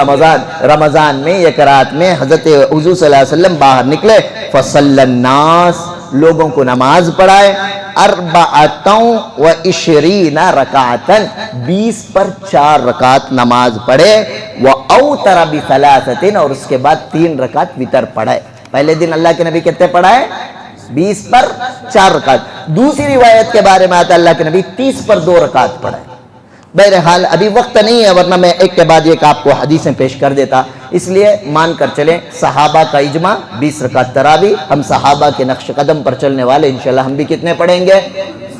رمضان میں ایک رات میں حضرت حضور صلی اللہ علیہ وسلم باہر نکلے، فصلی الناس، لوگوں کو نماز پڑھائے، 24 رکعتن، 20 پر 4 رکعت نماز پڑھے، وَأَوْتَرَ بِثَلَاثَةٍ، اور اس کے بعد 3 رکعت وتر پڑھائے۔ پہلے دن اللہ کے نبی کتنے پڑھائے؟ 20 پر 4 رکعت۔ دوسری روایت کے بارے میں آتا ہے اللہ کے نبی 30 پر 2 رکعت پڑھائے۔ بہرحال ابھی وقت نہیں ہے، ورنہ میں ایک کے بعد ایک آپ کو حدیثیں پیش کر دیتا، اس لیے مان کر چلیں صحابہ کا اجماع 20 رکعت تراویح، ہم صحابہ کے نقش قدم پر چلنے والے انشاءاللہ ہم بھی کتنے پڑھیں گے؟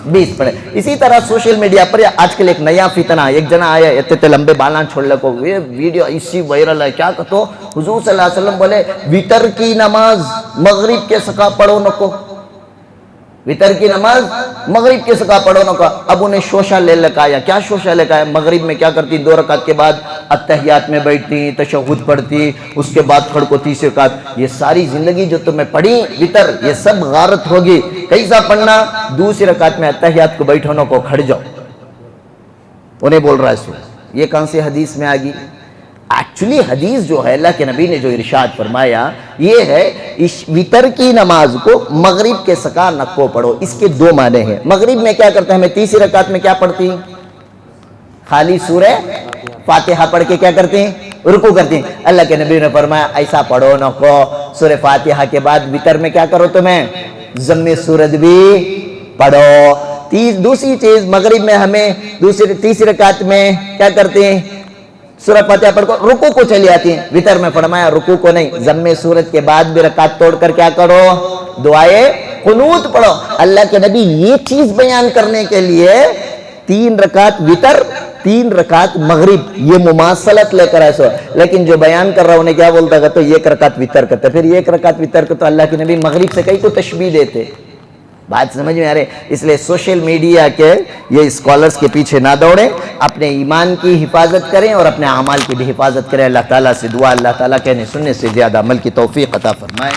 20 پڑھیں۔ اسی طرح سوشل میڈیا پر آج کل ایک نیا فتنہ، ایک جنا آیا اتنے لمبے بالان چھوڑ لے کو، یہ ویڈیو اسی وائرل ہے، کیا کہتو حضور صلی اللہ علیہ وسلم بولے وتر کی نماز مغرب کے سکا پڑھو نکو، وتر کی نماز مغرب کے سکا پڑھو نکو۔ اب انہیں شوشہ لے لکایا، کیا شوشہ لکایا؟ مغرب میں کیا کرتی؟ 2 رکعت کے بعد اتحیات میں بیٹھتی، تشہد پڑھتی، اس کے بعد کھڑ کو 30 رکعت۔ یہ ساری زندگی جو تمہیں پڑھی وتر، یہ سب غارت ہوگی۔ کیسا پڑھنا؟ 2 رکعت میں اتحیات کو بیٹھو نکو، کھڑ جاؤ، انہیں بول رہا ہے سو۔ یہ کون سی حدیث میں آگی؟ ایکچولی حدیث جو ہے اللہ کے نبی نے جو ارشاد فرمایا یہ ہے وتر کی نماز کو مغرب کے سکا نکو پڑھو۔ اس کے 2 معنی ہیں۔ مغرب میں کیا کرتے ہیں؟ ہمیں 30 رکعت میں کیا پڑھتی ہیں؟ خالی سورہ فاتحہ پڑھ کے کیا کرتے ہیں؟ رکوع کرتے ہیں۔ اللہ کے نبی نے فرمایا ایسا پڑھو نکو، سورہ فاتحہ کے بعد وتر میں کیا کرو تمہیں؟ ضم سورت بھی پڑھو۔ دوسری چیز مغرب میں ہمیں 30 رکعت میں کیا کرتے ہیں؟ سورہ فاتحہ پڑھ کر رکوع کو چلی آتی ہیں۔ وتر میں فرمایا رکوع کو نہیں، ضم سورت کے بعد بھی رکعت توڑ کر کیا کرو؟ دعائے قنوت پڑھو۔ اللہ کے نبی یہ چیز بیان کرنے کے لیے 3 رکعت وتر، 3 رکعت مغرب، یہ مماثلت لے کر ایسا، لیکن جو بیان کر رہا انہیں کیا بولتا ہے تو 1 رکعت وتر کرتے، پھر 1 رکعت وتر کو تو اللہ کے نبی مغرب سے کئی کو تشبیہ دیتے۔ بات سمجھ میں آ رہے؟ اس لیے سوشل میڈیا کے یہ اسکالرز کے پیچھے نہ دوڑیں، اپنے ایمان کی حفاظت کریں اور اپنے اعمال کی بھی حفاظت کریں۔ اللہ تعالیٰ سے دعا، اللہ تعالیٰ کہنے سننے سے زیادہ عمل کی توفیق عطا فرمائے۔